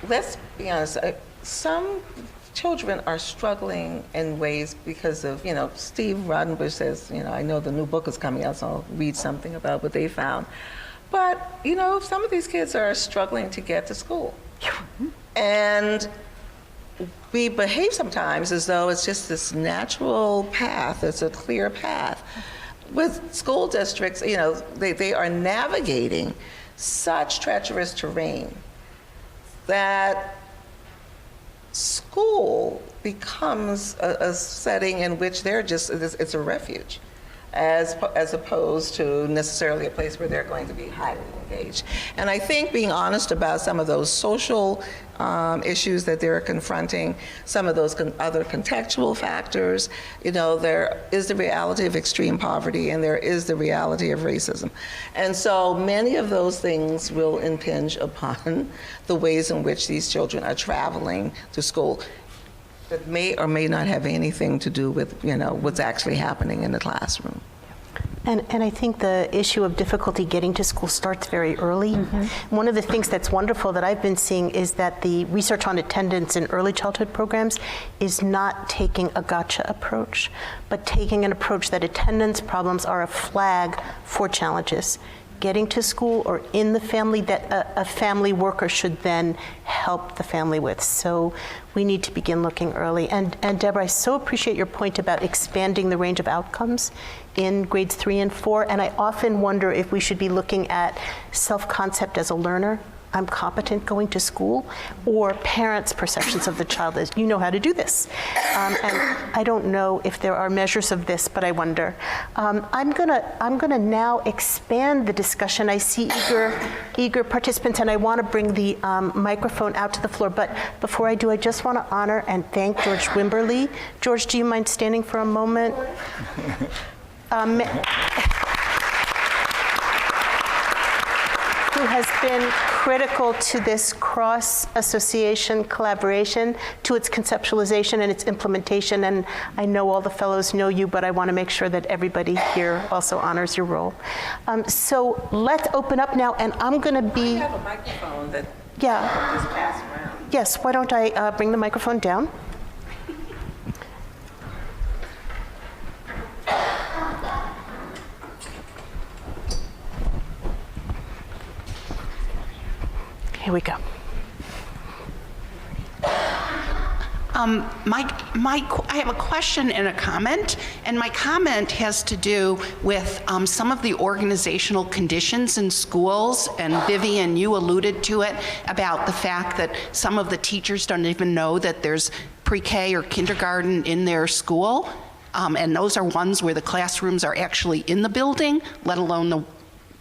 let's be honest, some children are struggling in ways because of, Steve Rodenbush says, I know the new book is coming out, so I'll read something about what they found. But, some of these kids are struggling to get to school. And we behave sometimes as though it's just this natural path, it's a clear path. With school districts, they are navigating such treacherous terrain that school becomes a setting in which it's a refuge, as opposed to necessarily a place where they're going to be highly engaged. And I think being honest about some of those social issues that they're confronting, some of those other contextual factors, there is the reality of extreme poverty and there is the reality of racism. And so many of those things will impinge upon the ways in which these children are traveling to school that may or may not have anything to do with, what's actually happening in the classroom. And I think the issue of difficulty getting to school starts very early. One of the things that's wonderful that I've been seeing is that the research on attendance in early childhood programs is not taking a gotcha approach, but taking an approach that attendance problems are a flag for challenges getting to school or in the family that a family worker should then help the family with. So we need to begin looking early. And Deborah, I so appreciate your point about expanding the range of outcomes in grades 3 and 4. And I often wonder if we should be looking at self-concept as a learner. I'm competent going to school, or parents' perceptions of the child as, you know how to do this. And I don't know if there are measures of this, but I wonder. I'm gonna now expand the discussion. I see eager participants, and I want to bring the microphone out to the floor. But before I do, I just want to honor and thank George Wimberly. George, do you mind standing for a moment? Who has been critical to this cross-association collaboration, to its conceptualization and its implementation. And I know all the fellows know you, but I want to make sure that everybody here also honors your role. So let's open up now, and I'm going to be... I have a microphone that just pass around. Yes, why don't I bring the microphone down? Here we go. I have a question and a comment, and my comment has to do with some of the organizational conditions in schools, and Vivian, you alluded to it, about the fact that some of the teachers don't even know that there's pre-K or kindergarten in their school. and those are ones where the classrooms are actually in the building, let alone the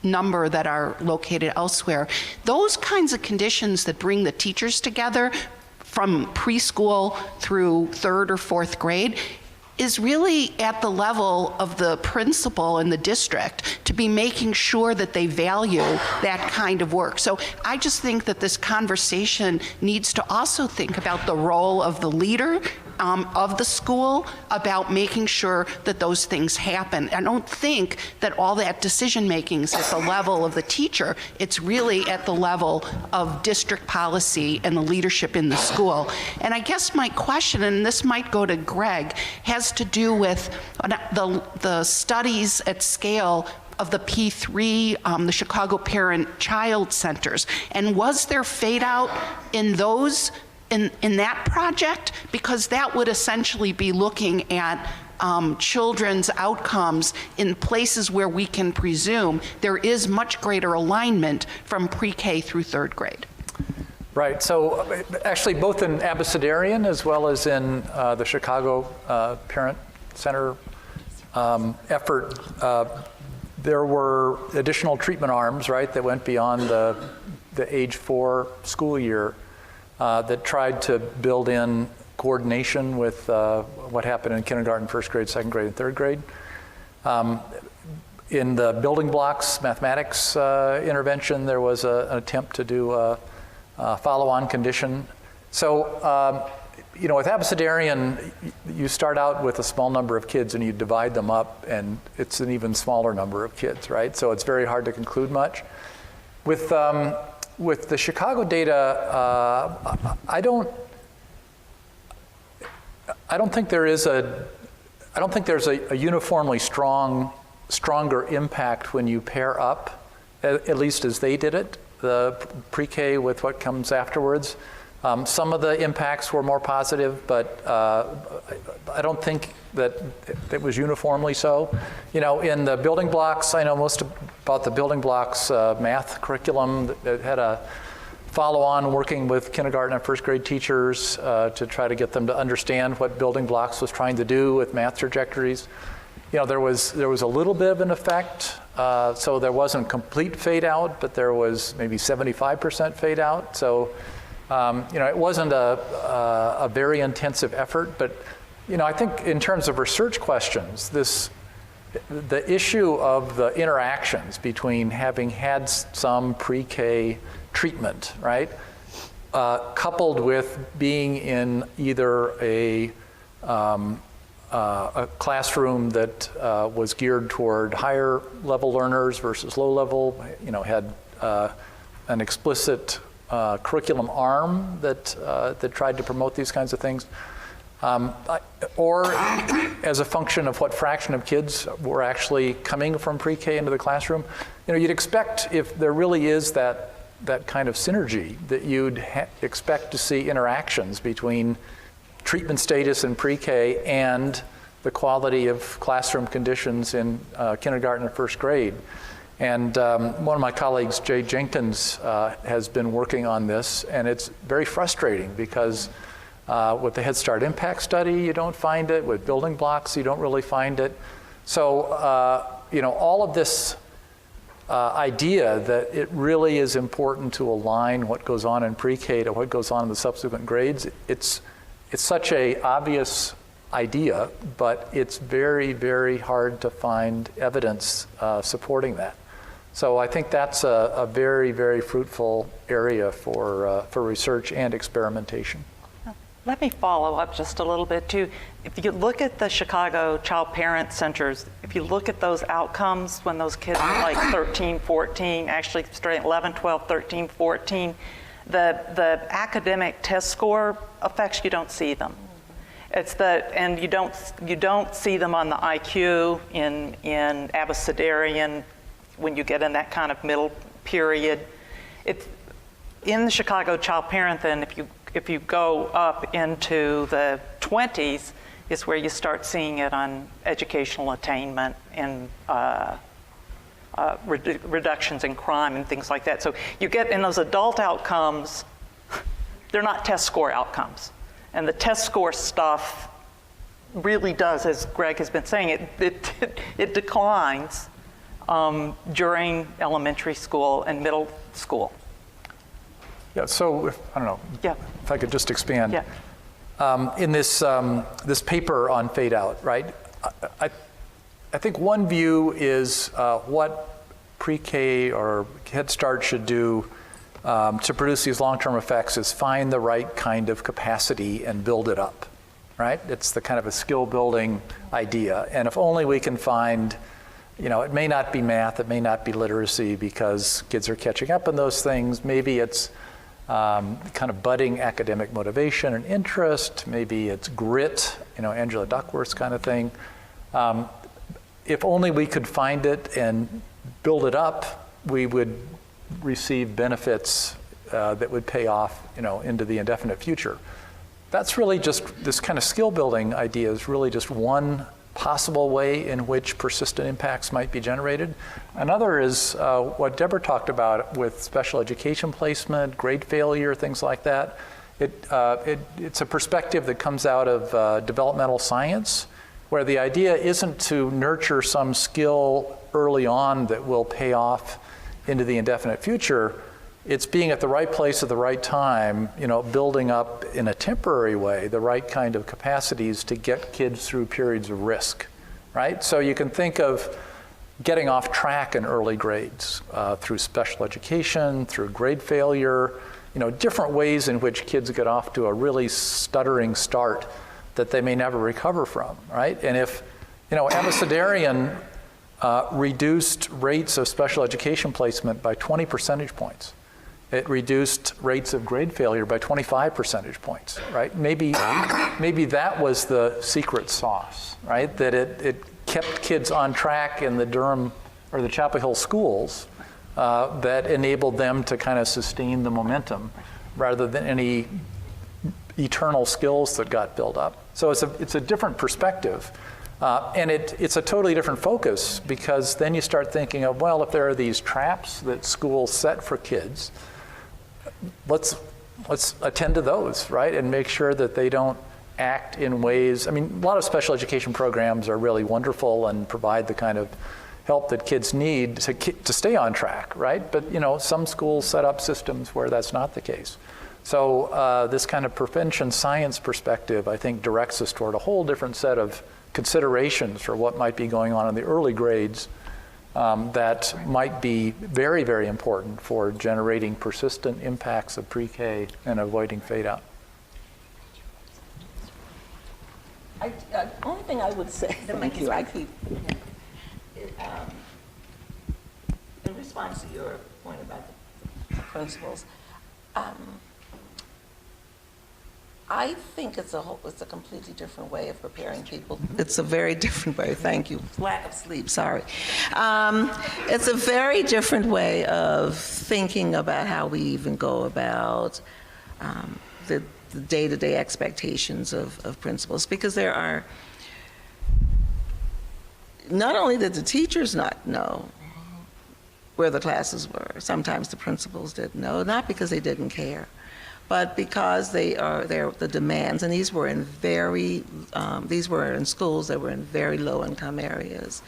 number that are located elsewhere. Those kinds of conditions that bring the teachers together from preschool through 3rd or 4th grade is really at the level of the principal in the district to be making sure that they value that kind of work. So I just think that this conversation needs to also think about the role of the leader of the school about making sure that those things happen. I don't think that all that decision making is at the level of the teacher. It's really at the level of district policy and the leadership in the school. And I guess my question, and this might go to Greg, has to do with the studies at scale of the P3, the Chicago Parent-Child Centers. And was there fade out in those in that project? Because that would essentially be looking at children's outcomes in places where we can presume there is much greater alignment from pre-K through 3rd grade. Right, so actually both in Abecedarian as well as in the Chicago Parent Center effort, there were additional treatment arms, right, that went beyond the age 4 school year that tried to build in coordination with what happened in kindergarten, 1st grade, 2nd grade, and 3rd grade. In the building blocks mathematics intervention, there was an attempt to do a follow-on condition. So, you know, with Abecedarian, you start out with a small number of kids and you divide them up, and it's an even smaller number of kids, right? So it's very hard to conclude much. With the Chicago data, I don't think there's a uniformly stronger impact when you pair up, at least as they did it, the pre-K with what comes afterwards. Some of the impacts were more positive, but I don't think that it was uniformly so. You know, in the building blocks, I know most about the building blocks math curriculum that had a follow-on working with kindergarten and 1st grade teachers to try to get them to understand what building blocks was trying to do with math trajectories. You know, there was a little bit of an effect, so there wasn't complete fade out, but there was maybe 75% fade out. So, you know, it wasn't a very intensive effort, but, you know, I think in terms of research questions, the issue of the interactions between having had some pre-K treatment, right, coupled with being in either a classroom that was geared toward higher level learners versus low level, you know, had an explicit curriculum arm that tried to promote these kinds of things, or as a function of what fraction of kids were actually coming from pre-K into the classroom. You know, you'd expect, if there really is that kind of synergy, that you'd expect to see interactions between treatment status in pre-K and the quality of classroom conditions in kindergarten and 1st grade. And one of my colleagues, Jay Jenkins, has been working on this, and it's very frustrating because with the Head Start Impact Study, you don't find it. With building blocks, you don't really find it. So, you know, all of this idea that it really is important to align what goes on in pre-K to what goes on in the subsequent grades, it's such a obvious idea, but it's very, very hard to find evidence supporting that. So I think that's a very, very fruitful area for research and experimentation. Let me follow up just a little bit too. If you look at the Chicago Child Parent Centers, if you look at those outcomes when those kids are like 13, 14, actually straight 11, 12, 13, 14, the academic test score effects, you don't see them. And you don't see them on the IQ in Abecedarian when you get in that kind of middle period. It's in the Chicago Child Parent, then if you go up into the 20s is where you start seeing it on educational attainment and reductions in crime and things like that. So you get in those adult outcomes, they're not test score outcomes. And the test score stuff really does, as Greg has been saying, it declines during elementary school and middle school. Yeah, so I don't know, if I could just expand. Yeah. In this paper on fade out, right? I think one view is what pre-K or Head Start should do to produce these long-term effects is find the right kind of capacity and build it up, right? It's the kind of a skill building idea. And if only we can find, it may not be math, it may not be literacy because kids are catching up on those things. Maybe it's kind of budding academic motivation and interest. Maybe it's grit, Angela Duckworth's kind of thing. If only we could find it and build it up, we would receive benefits that would pay off, into the indefinite future. That's really just, this kind of skill building idea is really just one possible way in which persistent impacts might be generated. Another is what Deborah talked about with special education placement, grade failure, things like that. It's a perspective that comes out of developmental science, where the idea isn't to nurture some skill early on that will pay off into the indefinite future. It's being at the right place at the right time, building up in a temporary way the right kind of capacities to get kids through periods of risk, right? So you can think of getting off track in early grades through special education, through grade failure, different ways in which kids get off to a really stuttering start that they may never recover from, right? And if, Abecedarian reduced rates of special education placement by 20 percentage points. It reduced rates of grade failure by 25 percentage points, right? Maybe that was the secret sauce, right? That it kept kids on track in the Durham or the Chapel Hill schools that enabled them to kind of sustain the momentum rather than any eternal skills that got built up. So it's a different perspective. And it's a totally different focus because then you start thinking of, well, if there are these traps that schools set for kids, let's attend to those, right? And make sure that they don't act in ways, a lot of special education programs are really wonderful and provide the kind of help that kids need to stay on track, right? But, some schools set up systems where that's not the case. So this kind of prevention science perspective, I think, directs us toward a whole different set of considerations for what might be going on in the early grades that might be very, very important for generating persistent impacts of pre-K and avoiding fade out. Only thing I would say, thank you, in response to your point about the principals, I think it's a completely different way of preparing people. It's a very different way, thank you. Lack of sleep, sorry. It's a very different way of thinking about how we even go about the day-to-day expectations of principals, because there are, not only did the teachers not know where the classes were, sometimes the principals didn't know, not because they didn't care, but because the demands, and these were in schools that were in very low-income areas,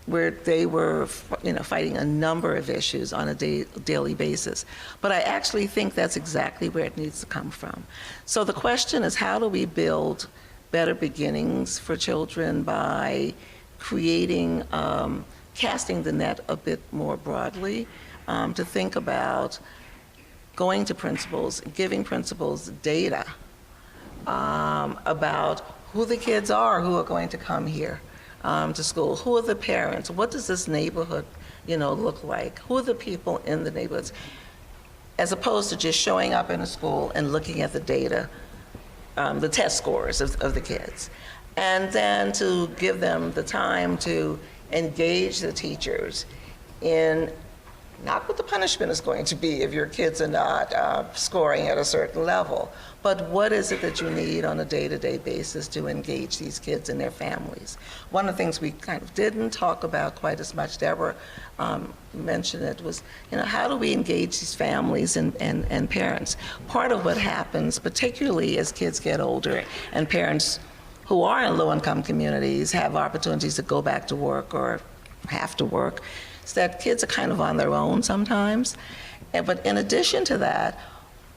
where they were, fighting a number of issues on a daily basis. But I actually think that's exactly where it needs to come from. So the question is, how do we build better beginnings for children by creating, casting the net a bit more broadly, to think about going to principals, giving principals data about who the kids are who are going to come here to school. Who are the parents? What does this neighborhood, look like? Who are the people in the neighborhoods? As opposed to just showing up in a school and looking at the data, the test scores of the kids. And then to give them the time to engage the teachers in not what the punishment is going to be if your kids are not scoring at a certain level, but what is it that you need on a day-to-day basis to engage these kids and their families. One of the things we kind of didn't talk about quite as much, Deborah mentioned it, was, how do we engage these families and parents? Part of what happens, particularly as kids get older and parents who are in low-income communities have opportunities to go back to work or have to work, is that kids are kind of on their own sometimes. But in addition to that,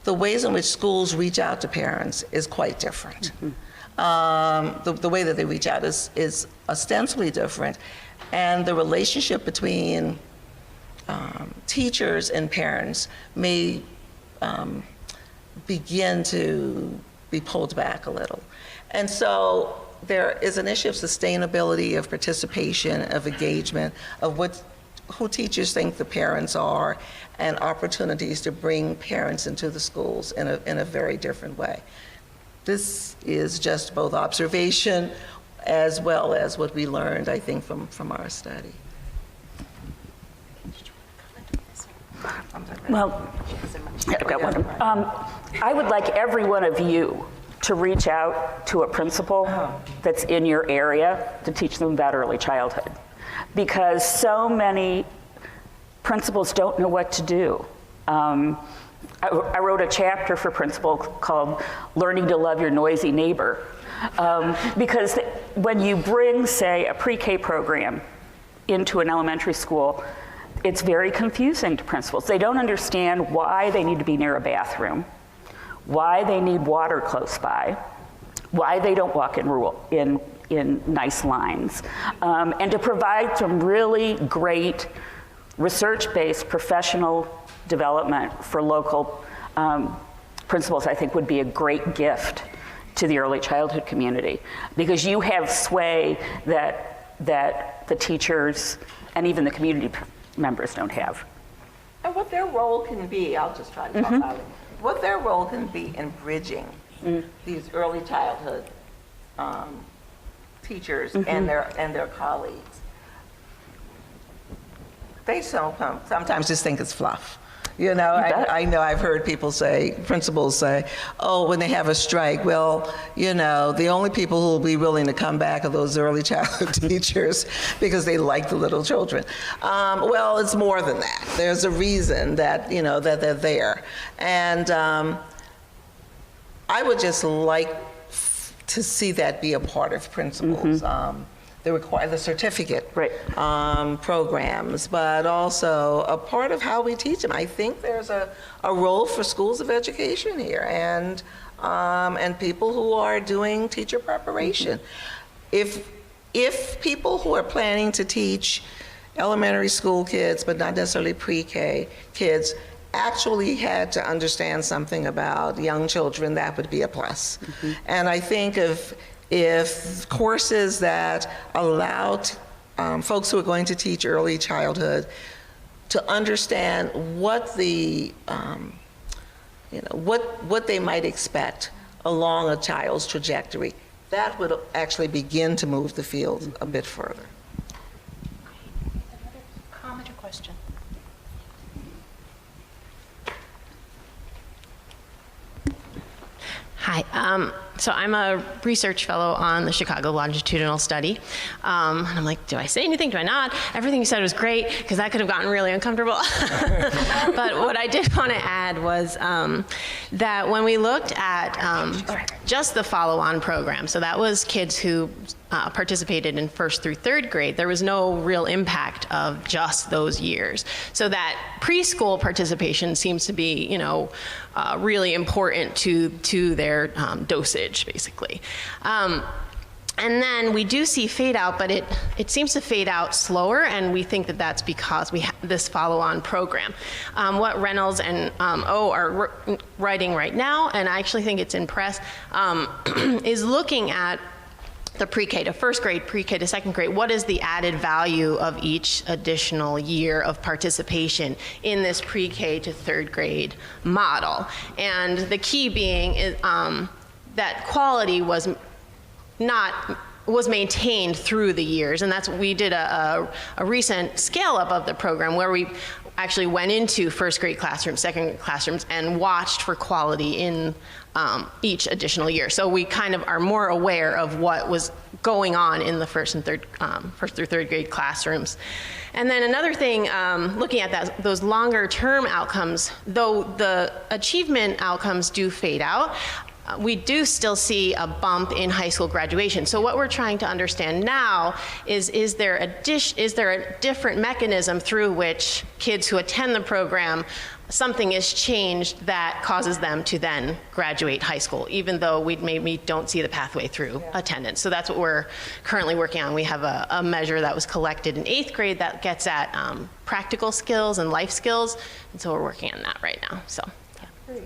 the ways in which schools reach out to parents is quite different. The way that they reach out is ostensibly different, and the relationship between teachers and parents may begin to be pulled back a little. And so there is an issue of sustainability, of participation, of engagement, of who teachers think the parents are, and opportunities to bring parents into the schools in a very different way. This is just both observation as well as what we learned, I think, from our study. Well, I've got one. I would like every one of you to reach out to a principal that's in your area to teach them about early childhood, because so many principals don't know what to do. I wrote a chapter for principal called Learning to Love Your Noisy Neighbor, because when you bring, say, a pre-K program into an elementary school, it's very confusing to principals. They don't understand why they need to be near a bathroom, why they need water close by, why they don't walk in nice lines, and to provide some really great research-based professional development for local principals, I think would be a great gift to the early childhood community, because you have sway that the teachers and even the community members don't have. And what their role can be, I'll just try to talk about it, what their role can be in bridging these early childhood teachers and their colleagues. They sometimes just think it's fluff. You know, I know I've heard people say, principals say, oh, when they have a strike, well, you know, the only people who will be willing to come back are those early childhood teachers because they like the little children. Well, it's more than that. There's a reason that, you know, that they're there. And I would just like to see that be a part of principals. The certificate programs, but also a part of how we teach them. I think there's a role for schools of education here and people who are doing teacher preparation. If people who are planning to teach elementary school kids, but not necessarily pre-K kids, actually had to understand something about young children, that would be a plus. And I think if courses that allow folks who are going to teach early childhood to understand what the, what they might expect along a child's trajectory, that would actually begin to move the field a bit further. Another comment or question? Hi. So I'm a research fellow on the Chicago Longitudinal Study. And I'm like, do I say anything? Do I not? Everything you said was great, because that could have gotten really uncomfortable. But what I did want to add was that when we looked at just the follow-on program, so that was kids who participated in 1st through 3rd grade, there was no real impact of just those years. So that preschool participation seems to be, you know, really important to their dosage, basically. And then we do see fade out, but it seems to fade out slower, and we think that that's because we have this follow-on program. What Reynolds and O are writing right now, and I actually think it's in press, is looking at the pre-K to 1st grade, pre-K to 2nd grade, what is the added value of each additional year of participation in this pre-K to 3rd grade model? And the key being is that quality was maintained through the years, and that's what we did a recent scale up of the program where we actually went into 1st grade classrooms, 2nd grade classrooms, and watched for quality in each additional year. So we kind of are more aware of what was going on in the 1st through 3rd grade classrooms. And then another thing, looking at those longer term outcomes, though the achievement outcomes do fade out, we do still see a bump in high school graduation. So what we're trying to understand now is there a different mechanism through which kids who attend the program, something is changed that causes them to then graduate high school, even though we maybe don't see the pathway through attendance. So that's what we're currently working on. We have a measure that was collected in 8th grade that gets at practical skills and life skills, and so we're working on that right now. So, yeah.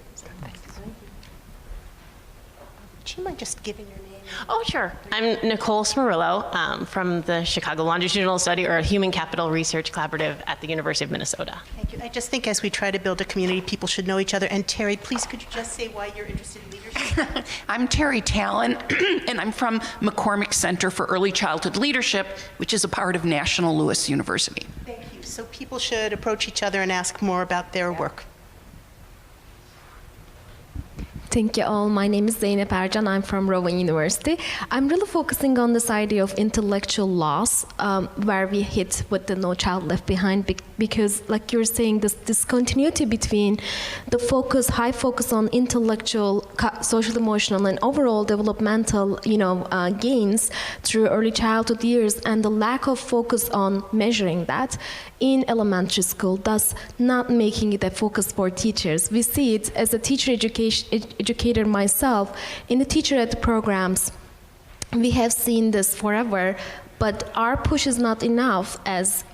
Do you mind just giving your name? Oh, sure. I'm Nicole Smarillo from the Chicago Longitudinal Study, or Human Capital Research Collaborative at the University of Minnesota. Thank you. I just think as we try to build a community, people should know each other. And Terry, please could you just say why you're interested in leadership? I'm Terry Talon, and I'm from McCormick Center for Early Childhood Leadership, which is a part of National Louis University. Thank you. So people should approach each other and ask more about their work. Thank you all. My name is Zeynep Ercan. I'm from Rowan University. I'm really focusing on this idea of intellectual loss, where we hit with the No Child Left Behind, because like you're saying, this discontinuity between the high focus on intellectual, social, emotional, and overall developmental, gains through early childhood years, and the lack of focus on measuring that in elementary school, thus not making it a focus for teachers. We see it as a teacher educator myself in the teacher ed programs. We have seen this forever, but our push is not enough. As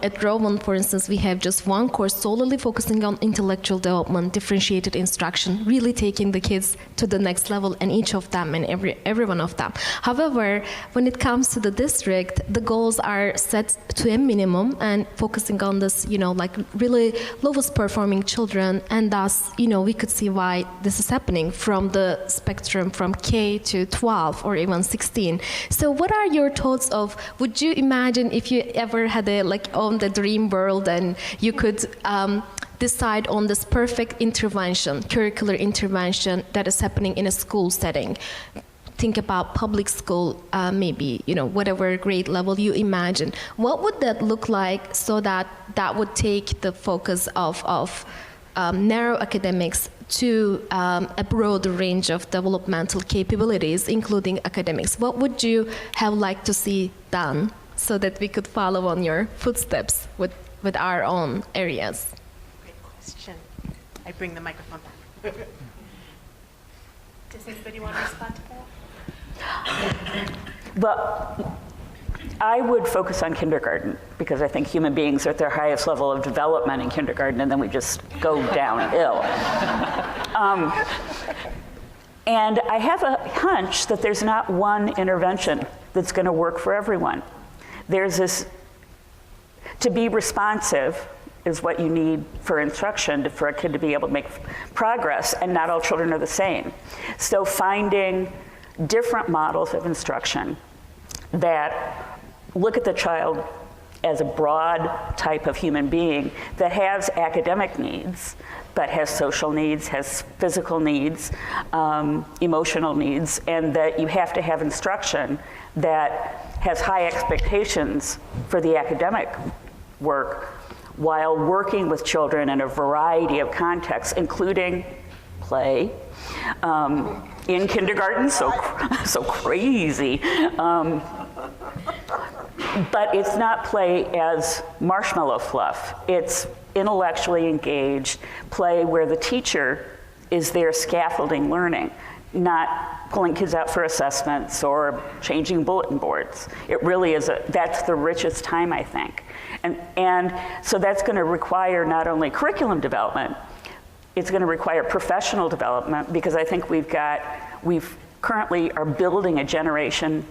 at Rowan, for instance, we have just one course solely focusing on intellectual development, differentiated instruction, really taking the kids to the next level, and each of them and every one of them. However, when it comes to the district, the goals are set to a minimum and focusing on this, like really lowest performing children, and thus, we could see why this is happening from the spectrum from K to 12 or even 16. So what are your thoughts of, would you imagine if you ever had on the dream world and you could decide on this perfect intervention, curricular intervention that is happening in a school setting? Think about public school, maybe, whatever grade level you imagine. What would that look like so that would take the focus of narrow academics to a broader range of developmental capabilities, including academics? What would you have liked to see done so that we could follow on your footsteps with our own areas? Great question. I bring the microphone back. Does anybody want to respond to that? Well, I would focus on kindergarten, because I think human beings are at their highest level of development in kindergarten, and then we just go downhill. And I have a hunch that there's not one intervention that's going to work for everyone. There's this, to be responsive is what you need for instruction, for a kid to be able to make progress, and not all children are the same. So finding different models of instruction that look at the child as a broad type of human being that has academic needs, but has social needs, has physical needs, emotional needs, and that you have to have instruction that has high expectations for the academic work while working with children in a variety of contexts, including play. In kindergarten, so crazy. But it's not play as marshmallow fluff. It's intellectually engaged play where the teacher is there scaffolding learning, not pulling kids out for assessments or changing bulletin boards. It really is that's the richest time, I think. And so that's going to require not only curriculum development, it's going to require professional development, because I think we've currently are building a generation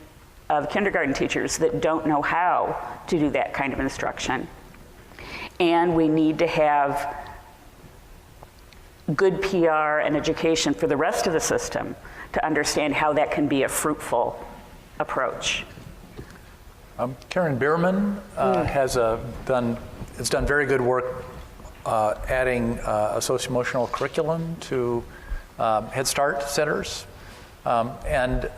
of kindergarten teachers that don't know how to do that kind of instruction. And we need to have good PR and education for the rest of the system to understand how that can be a fruitful approach. Karen Bierman has done very good work adding a socio-emotional curriculum to Head Start centers. And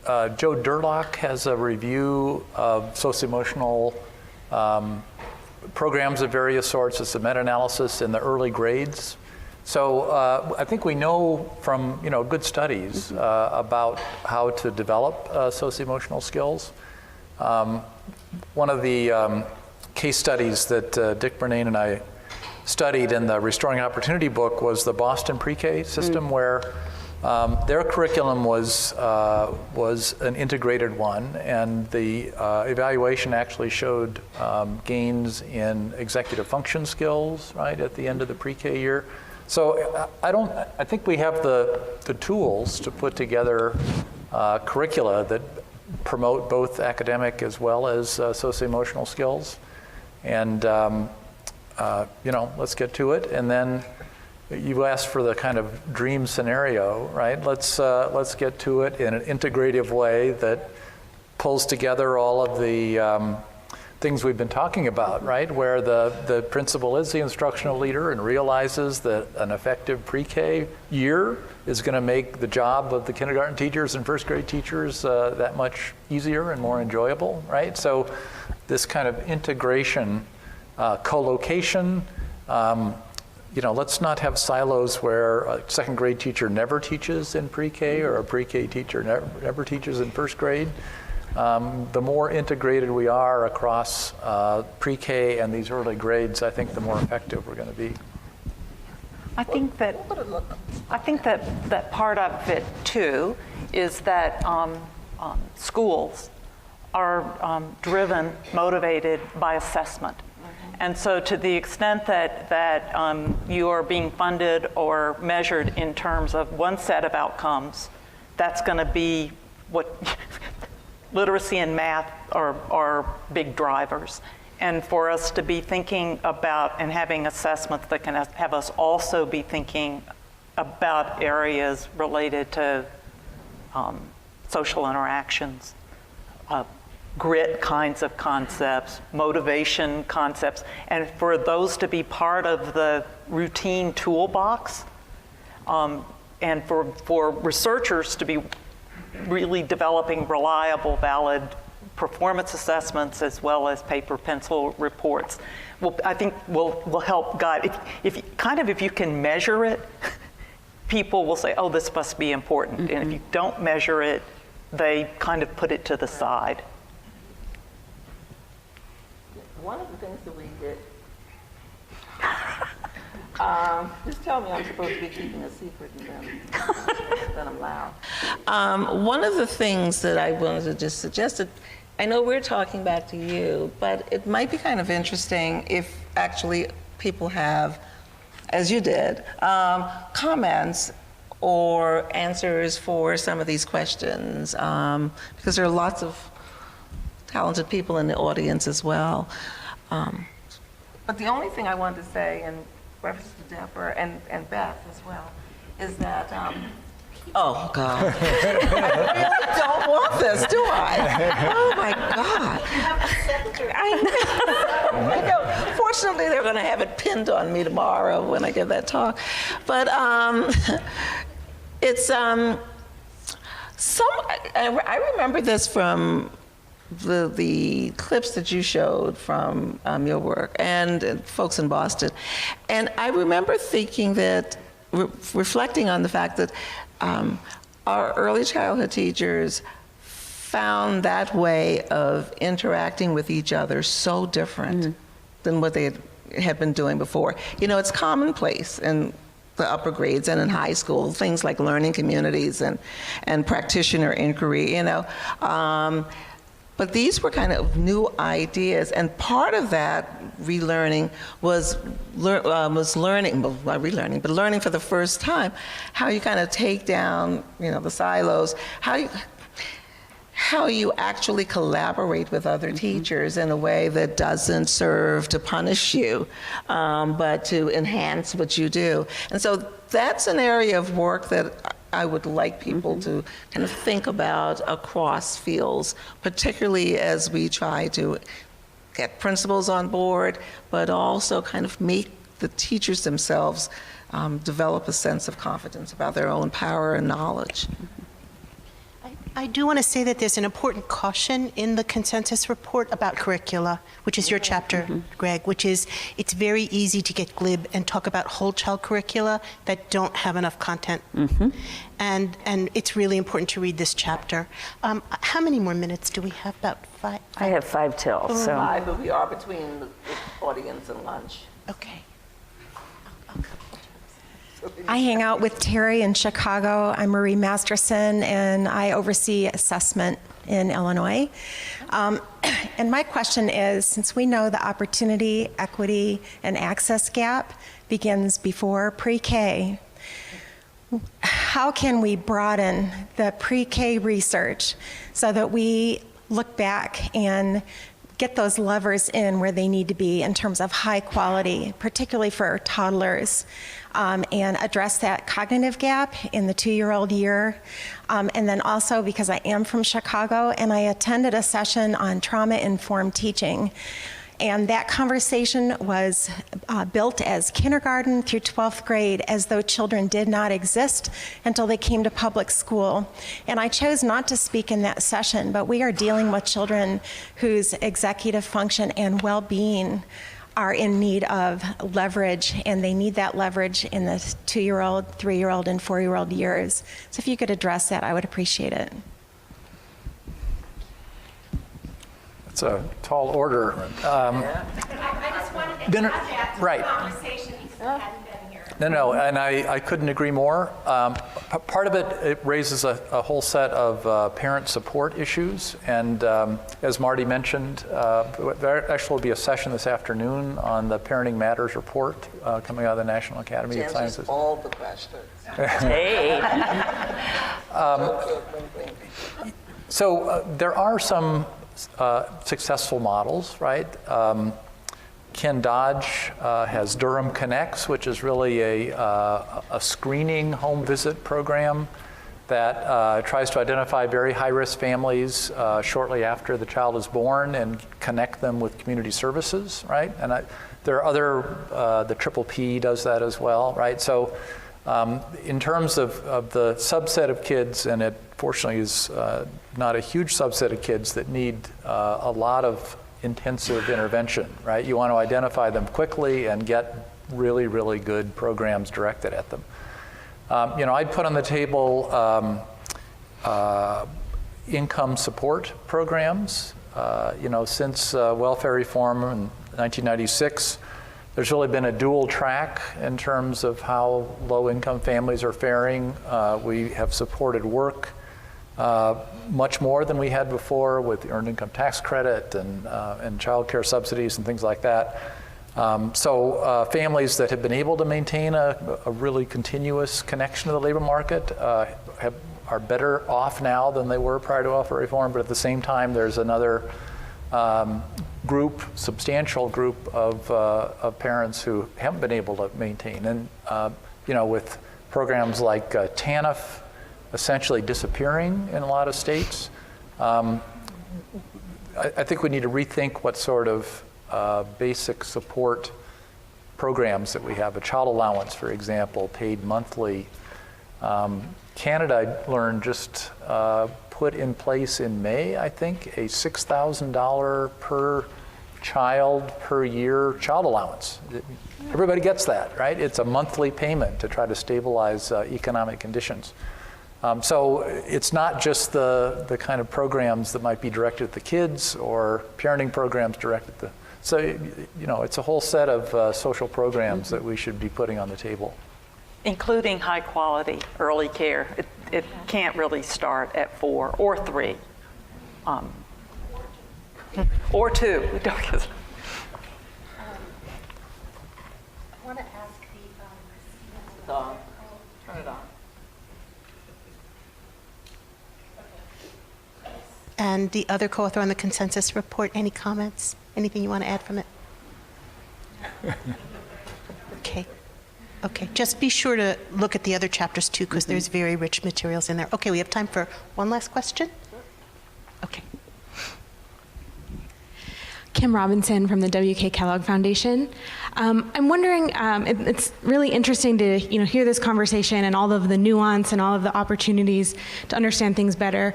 Joe Durlock has a review of socio-emotional programs of various sorts. It's a meta-analysis in the early grades. So I think we know from good studies about how to develop socio-emotional skills. One of the case studies that Dick Bernane and I studied in the Restoring Opportunity book was the Boston pre-K system, where their curriculum was an integrated one, and the evaluation actually showed gains in executive function skills, right, at the end of the pre-K year. So I think we have the tools to put together curricula that promote both academic as well as socio-emotional skills. And let's get to it. And then you asked for the kind of dream scenario, right? Let's get to it in an integrative way that pulls together all of the things we've been talking about, right? Where the principal is the instructional leader and realizes that an effective pre-K year is going to make the job of the kindergarten teachers and first grade teachers that much easier and more enjoyable, right? So this kind of integration, co-location, let's not have silos where a second grade teacher never teaches in pre-K or a pre-K teacher never teaches in first grade. The more integrated we are across pre-K and these early grades, I think the more effective we're going to be. I think that part of it too is that schools are driven, motivated by assessment. And so to the extent that you are being funded or measured in terms of one set of outcomes, that's going to be what literacy and math are big drivers. And for us to be thinking about and having assessments that can have us also be thinking about areas related to social interactions, grit kinds of concepts, motivation concepts, and for those to be part of the routine toolbox, and for researchers to be really developing reliable, valid performance assessments as well as paper pencil reports. Well, I think will help guide. If you can measure it, people will say, oh, this must be important. Mm-hmm. And if you don't measure it, they kind of put it to the side. One of the things that we did, just tell me I'm supposed to be keeping a secret and then I'm loud. One of the things that I wanted to just suggest, I know we're talking back to you, but it might be kind of interesting if actually people have, as you did, comments or answers for some of these questions, because there are lots of talented people in the audience as well. But the only thing I wanted to say in reference to Deborah and Beth as well is that, oh God, I really don't want this, do I? Oh my God. I know. Fortunately, they're going to have it pinned on me tomorrow when I give that talk. But it's I remember this from the clips that you showed from your work and folks in Boston. And I remember thinking that, reflecting on the fact that our early childhood teachers found that way of interacting with each other so different than what they had been doing before. You know, it's commonplace in the upper grades and in high school, things like learning communities and practitioner inquiry, you know. But these were kind of new ideas, and part of that relearning was learning, well, not relearning, but learning for the first time how you kind of take down, you know, the silos, how you actually collaborate with other teachers in a way that doesn't serve to punish you, but to enhance what you do. And so that's an area of work that I would like people to kind of think about across fields, particularly as we try to get principals on board, but also kind of make the teachers themselves develop a sense of confidence about their own power and knowledge. I do want to say that there's an important caution in the consensus report about curricula, which is your chapter, Greg, which is it's very easy to get glib and talk about whole child curricula that don't have enough content. And it's really important to read this chapter. How many more minutes do we have? About 5? I have 5 till, so. 5, but we are between the audience and lunch. Okay. I hang out with Terry in Chicago. I'm Marie Masterson, and I oversee assessment in Illinois. And my question is, since we know the opportunity, equity, and access gap begins before pre-K, how can we broaden the pre-K research so that we look back and get those levers in where they need to be in terms of high quality, particularly for toddlers, and address that cognitive gap in the 2-year-old year. And then also, because I am from Chicago, and I attended a session on trauma-informed teaching. And that conversation was built as kindergarten through 12th grade, as though children did not exist until they came to public school. And I chose not to speak in that session, but we are dealing with children whose executive function and well-being are in need of leverage, and they need that leverage in the 2-year-old, 3-year-old, and 4-year-old years. So if you could address that, I would appreciate it. It's a tall order. I just wanted to add that to the conversation because I hadn't been here. No, and I couldn't agree more. Part of it raises a whole set of parent support issues, and as Marty mentioned, there actually will be a session this afternoon on the Parenting Matters report coming out of the National Academy of Sciences. All the questions. Hey. So there are some successful models, right? Ken Dodge has Durham Connects, which is really a screening home visit program that tries to identify very high-risk families shortly after the child is born and connect them with community services, right? And there are other, the Triple P does that as well, right? So in terms of the subset of kids, and it fortunately is not a huge subset of kids that need a lot of intensive intervention, right? You want to identify them quickly and get really, really good programs directed at them. I'd put on the table income support programs. Since welfare reform in 1996, there's really been a dual track in terms of how low-income families are faring. We have supported work much more than we had before with the earned income tax credit and child care subsidies and things like that. So families that have been able to maintain a really continuous connection to the labor market are better off now than they were prior to welfare reform, but at the same time there's another substantial group of parents who haven't been able to maintain. And with programs like TANF essentially disappearing in a lot of states, I think we need to rethink what sort of basic support programs that we have. A child allowance, for example, paid monthly. Canada, I learned, just put in place in May, I think, a $6,000 per child per year child allowance. Everybody gets that, right? It's a monthly payment to try to stabilize economic conditions. So it's not just the kind of programs that might be directed at the kids or parenting programs directed at the... So, it's a whole set of social programs that we should be putting on the table. Including high quality early care. It can't really start at 4 or 3. Or 2. I want to ask Turn it on. And the other co-author on the consensus report, any comments? Anything you want to add from it? Okay, just be sure to look at the other chapters too, because there's very rich materials in there. Okay, we have time for one last question? Okay. Kim Robinson from the W.K. Kellogg Foundation. I'm wondering, it's really interesting to hear this conversation and all of the nuance and all of the opportunities to understand things better.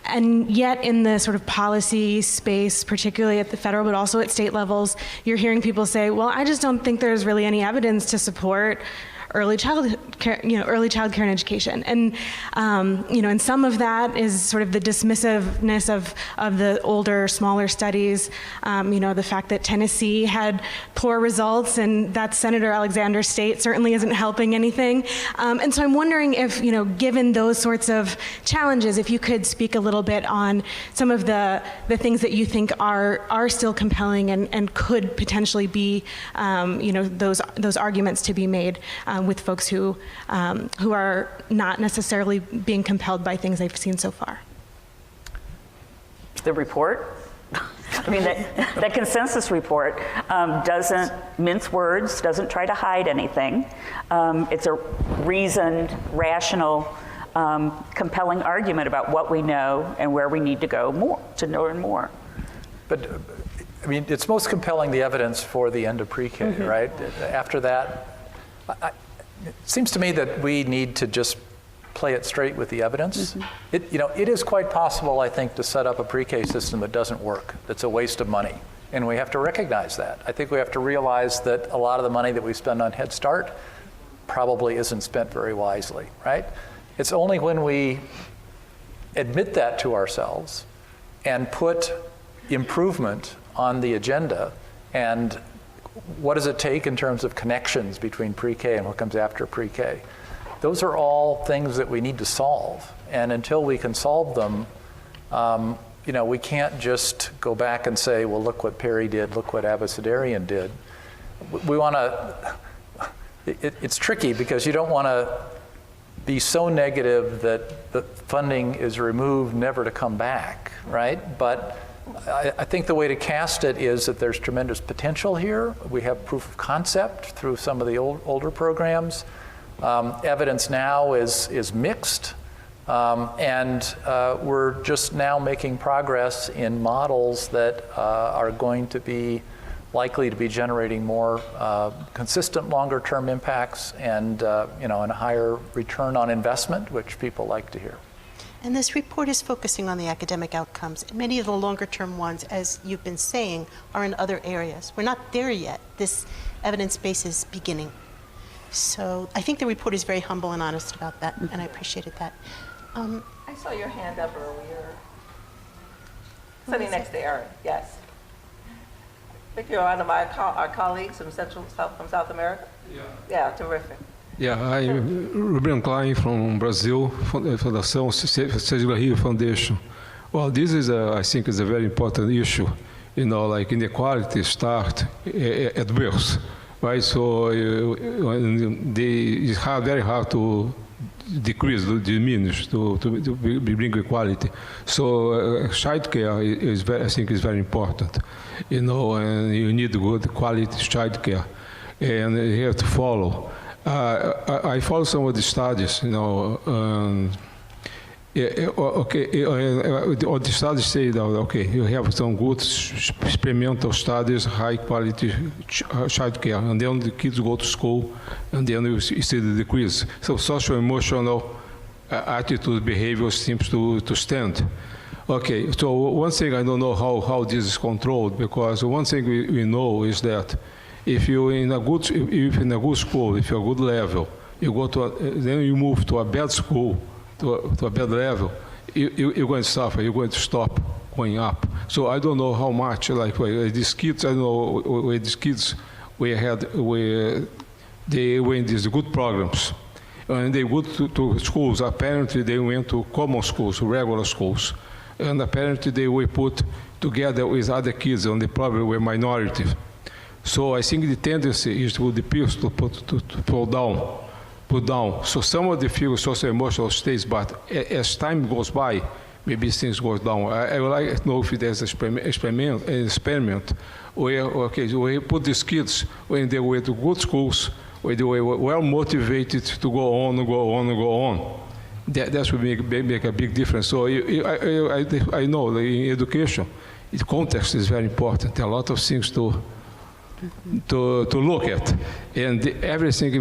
And yet in the sort of policy space, particularly at the federal but also at state levels, you're hearing people say, well, I just don't think there's really any evidence to support early child care, early child care and education. And, and some of that is sort of the dismissiveness of the older, smaller studies, the fact that Tennessee had poor results and that Senator Alexander's state certainly isn't helping anything. And so I'm wondering if, given those sorts of challenges, if you could speak a little bit on some of the things that you think are still compelling and could potentially be, those arguments to be made with folks who are not necessarily being compelled by things they've seen so far. The report, I mean, that consensus report doesn't mince words, doesn't try to hide anything. It's a reasoned, rational, compelling argument about what we know and where we need to go more, to learn more. But, I mean, it's most compelling, the evidence for the end of pre-K, right? After that, it seems to me that we need to just play it straight with the evidence. It is quite possible, I think, to set up a pre-K system that doesn't work, that's a waste of money. And we have to recognize that. I think we have to realize that a lot of the money that we spend on Head Start probably isn't spent very wisely, right? It's only when we admit that to ourselves and put improvement on the agenda and what does it take in terms of connections between pre-K and what comes after pre-K? Those are all things that we need to solve. And until we can solve them, we can't just go back and say, well, look what Perry did, look what Abecedarian did. We want to, it's tricky because you don't want to be so negative that the funding is removed, never to come back, right? But I think the way to cast it is that there's tremendous potential here. We have proof of concept through some of the older programs. Evidence now is mixed, and we're just now making progress in models that are going to be likely to be generating more consistent longer-term impacts and and a higher return on investment, which people like to hear. And this report is focusing on the academic outcomes. Many of the longer-term ones, as you've been saying, are in other areas. We're not there yet. This evidence base is beginning. So I think the report is very humble and honest about that, and I appreciated that. I saw your hand up earlier. Sitting next to Aaron, yes. I think you're one of our colleagues from South America? Yeah, terrific. Yeah, I'm Ruben Klein from Brazil, Fundação César Rio Foundation. Well, this is, I think, is a very important issue. Like inequality start at birth, right? So it's very hard to decrease, to diminish, to bring equality. So child care is I think is very important, and you need good quality child care, and you have to follow. I follow some of the studies, all the studies say that, you have some good experimental studies, high quality child care, and then the kids go to school, and then you see the decrease. So social emotional attitude, behavior seems to stand. Okay, so one thing I don't know how this is controlled, because one thing we know is that if you're in a good school, if you're a good level, you go then you move to a bad school, to a bad level, you're going to suffer. You're going to stop going up. So I don't know how much. Like these kids, I don't know where these kids they were in these good programs, and they went to schools. Apparently, they went to common schools, regular schools, and apparently they were put together with other kids, and they probably were minority. So I think the tendency is for the peers to pull down. So some of the figures, social emotional states, but as time goes by, maybe things go down. I would like to know if there's an experiment where, we put these kids when they were to good schools, where they were well motivated to go on. That would make a big difference. So I know that in education, The context is very important. There are a lot of things to look at, and anything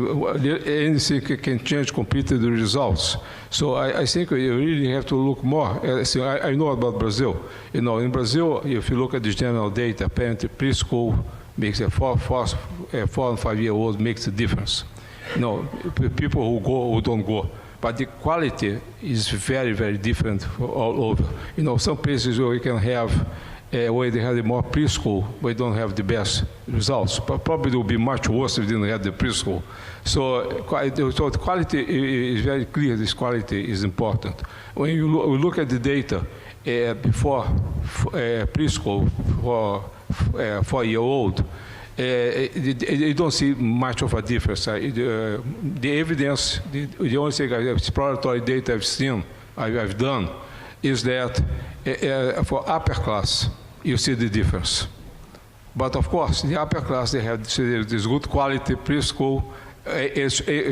can change completely the results. So I think you really have to look more. So I know about Brazil. In Brazil, if you look at the general data, apparently preschool makes a 4 and 5-year-old makes a difference. People who go or don't go. But the quality is very, very different all over. Some places where we can have where they have more preschool, but they don't have the best results. But probably it will be much worse if they didn't have the preschool. So the quality is very clear. This quality is important. When you look at the data before preschool for 4-year-old, you don't see much of a difference. The evidence, the only thing exploratory data I've done, is that for upper class, you see the difference. But of course, the upper class, they have this good quality preschool,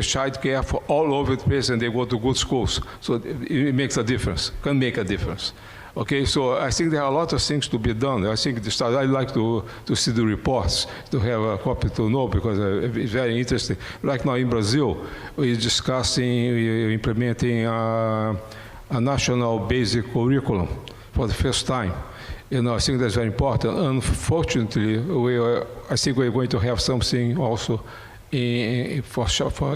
child care for all over the place, and they go to good schools. So it makes a difference, can make a difference. Okay, so I think there are a lot of things to be done. I think I'd like to see the reports, to have a copy to know, because it's very interesting. Like now in Brazil, we're discussing, we're implementing a national basic curriculum for the first time. I think that's very important. Unfortunately, I think we're going to have something also for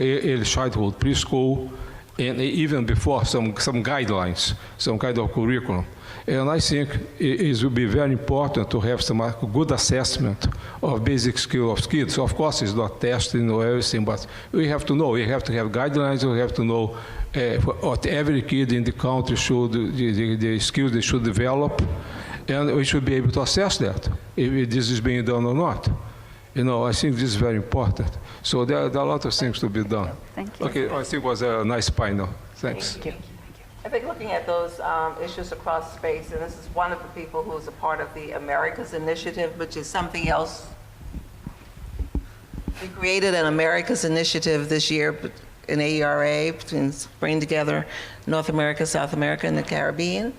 early childhood, preschool, and even before some guidelines, some kind of curriculum. And I think it will be very important to have some good assessment of basic skills of kids. Of course, it's not testing or everything, but we have to know. We have to have guidelines. We have to know what every kid in the country should, the skills they should develop, and we should be able to assess that, if this is being done or not. I think this is very important. So there are a lot of things to be done. Thank you. Okay, I think it was a nice panel. Thanks. Thank you. I think looking at those issues across space, and this is one of the people who's a part of the Americas Initiative, which is something else. We created an Americas Initiative this year in AERA, to bring together North America, South America, and the Caribbean.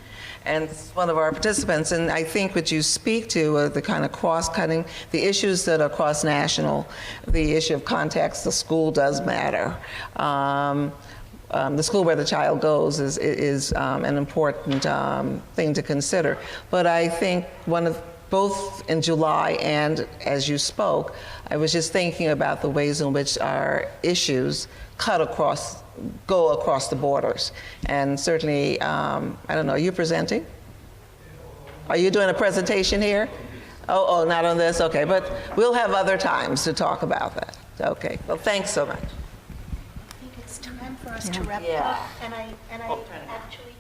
And it's one of our participants, and I think what you speak to are the kind of cross-cutting, the issues that are cross-national, the issue of context, the school does matter. The school where the child goes is an important thing to consider. But I think both in July and as you spoke, I was just thinking about the ways in which our issues go across the borders. And certainly, I don't know, are you presenting? Are you doing a presentation here? Oh, not on this? Okay, but we'll have other times to talk about that. Okay, well, thanks so much. I think it's time for us to wrap up. And I actually,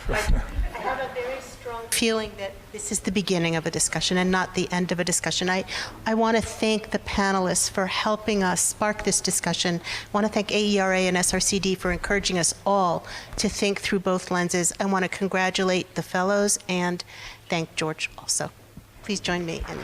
I have a very strong feeling that this is the beginning of a discussion and not the end of a discussion. I want to thank the panelists for helping us spark this discussion. I want to thank AERA and SRCD for encouraging us all to think through both lenses. I want to congratulate the fellows and thank George also. Please join me in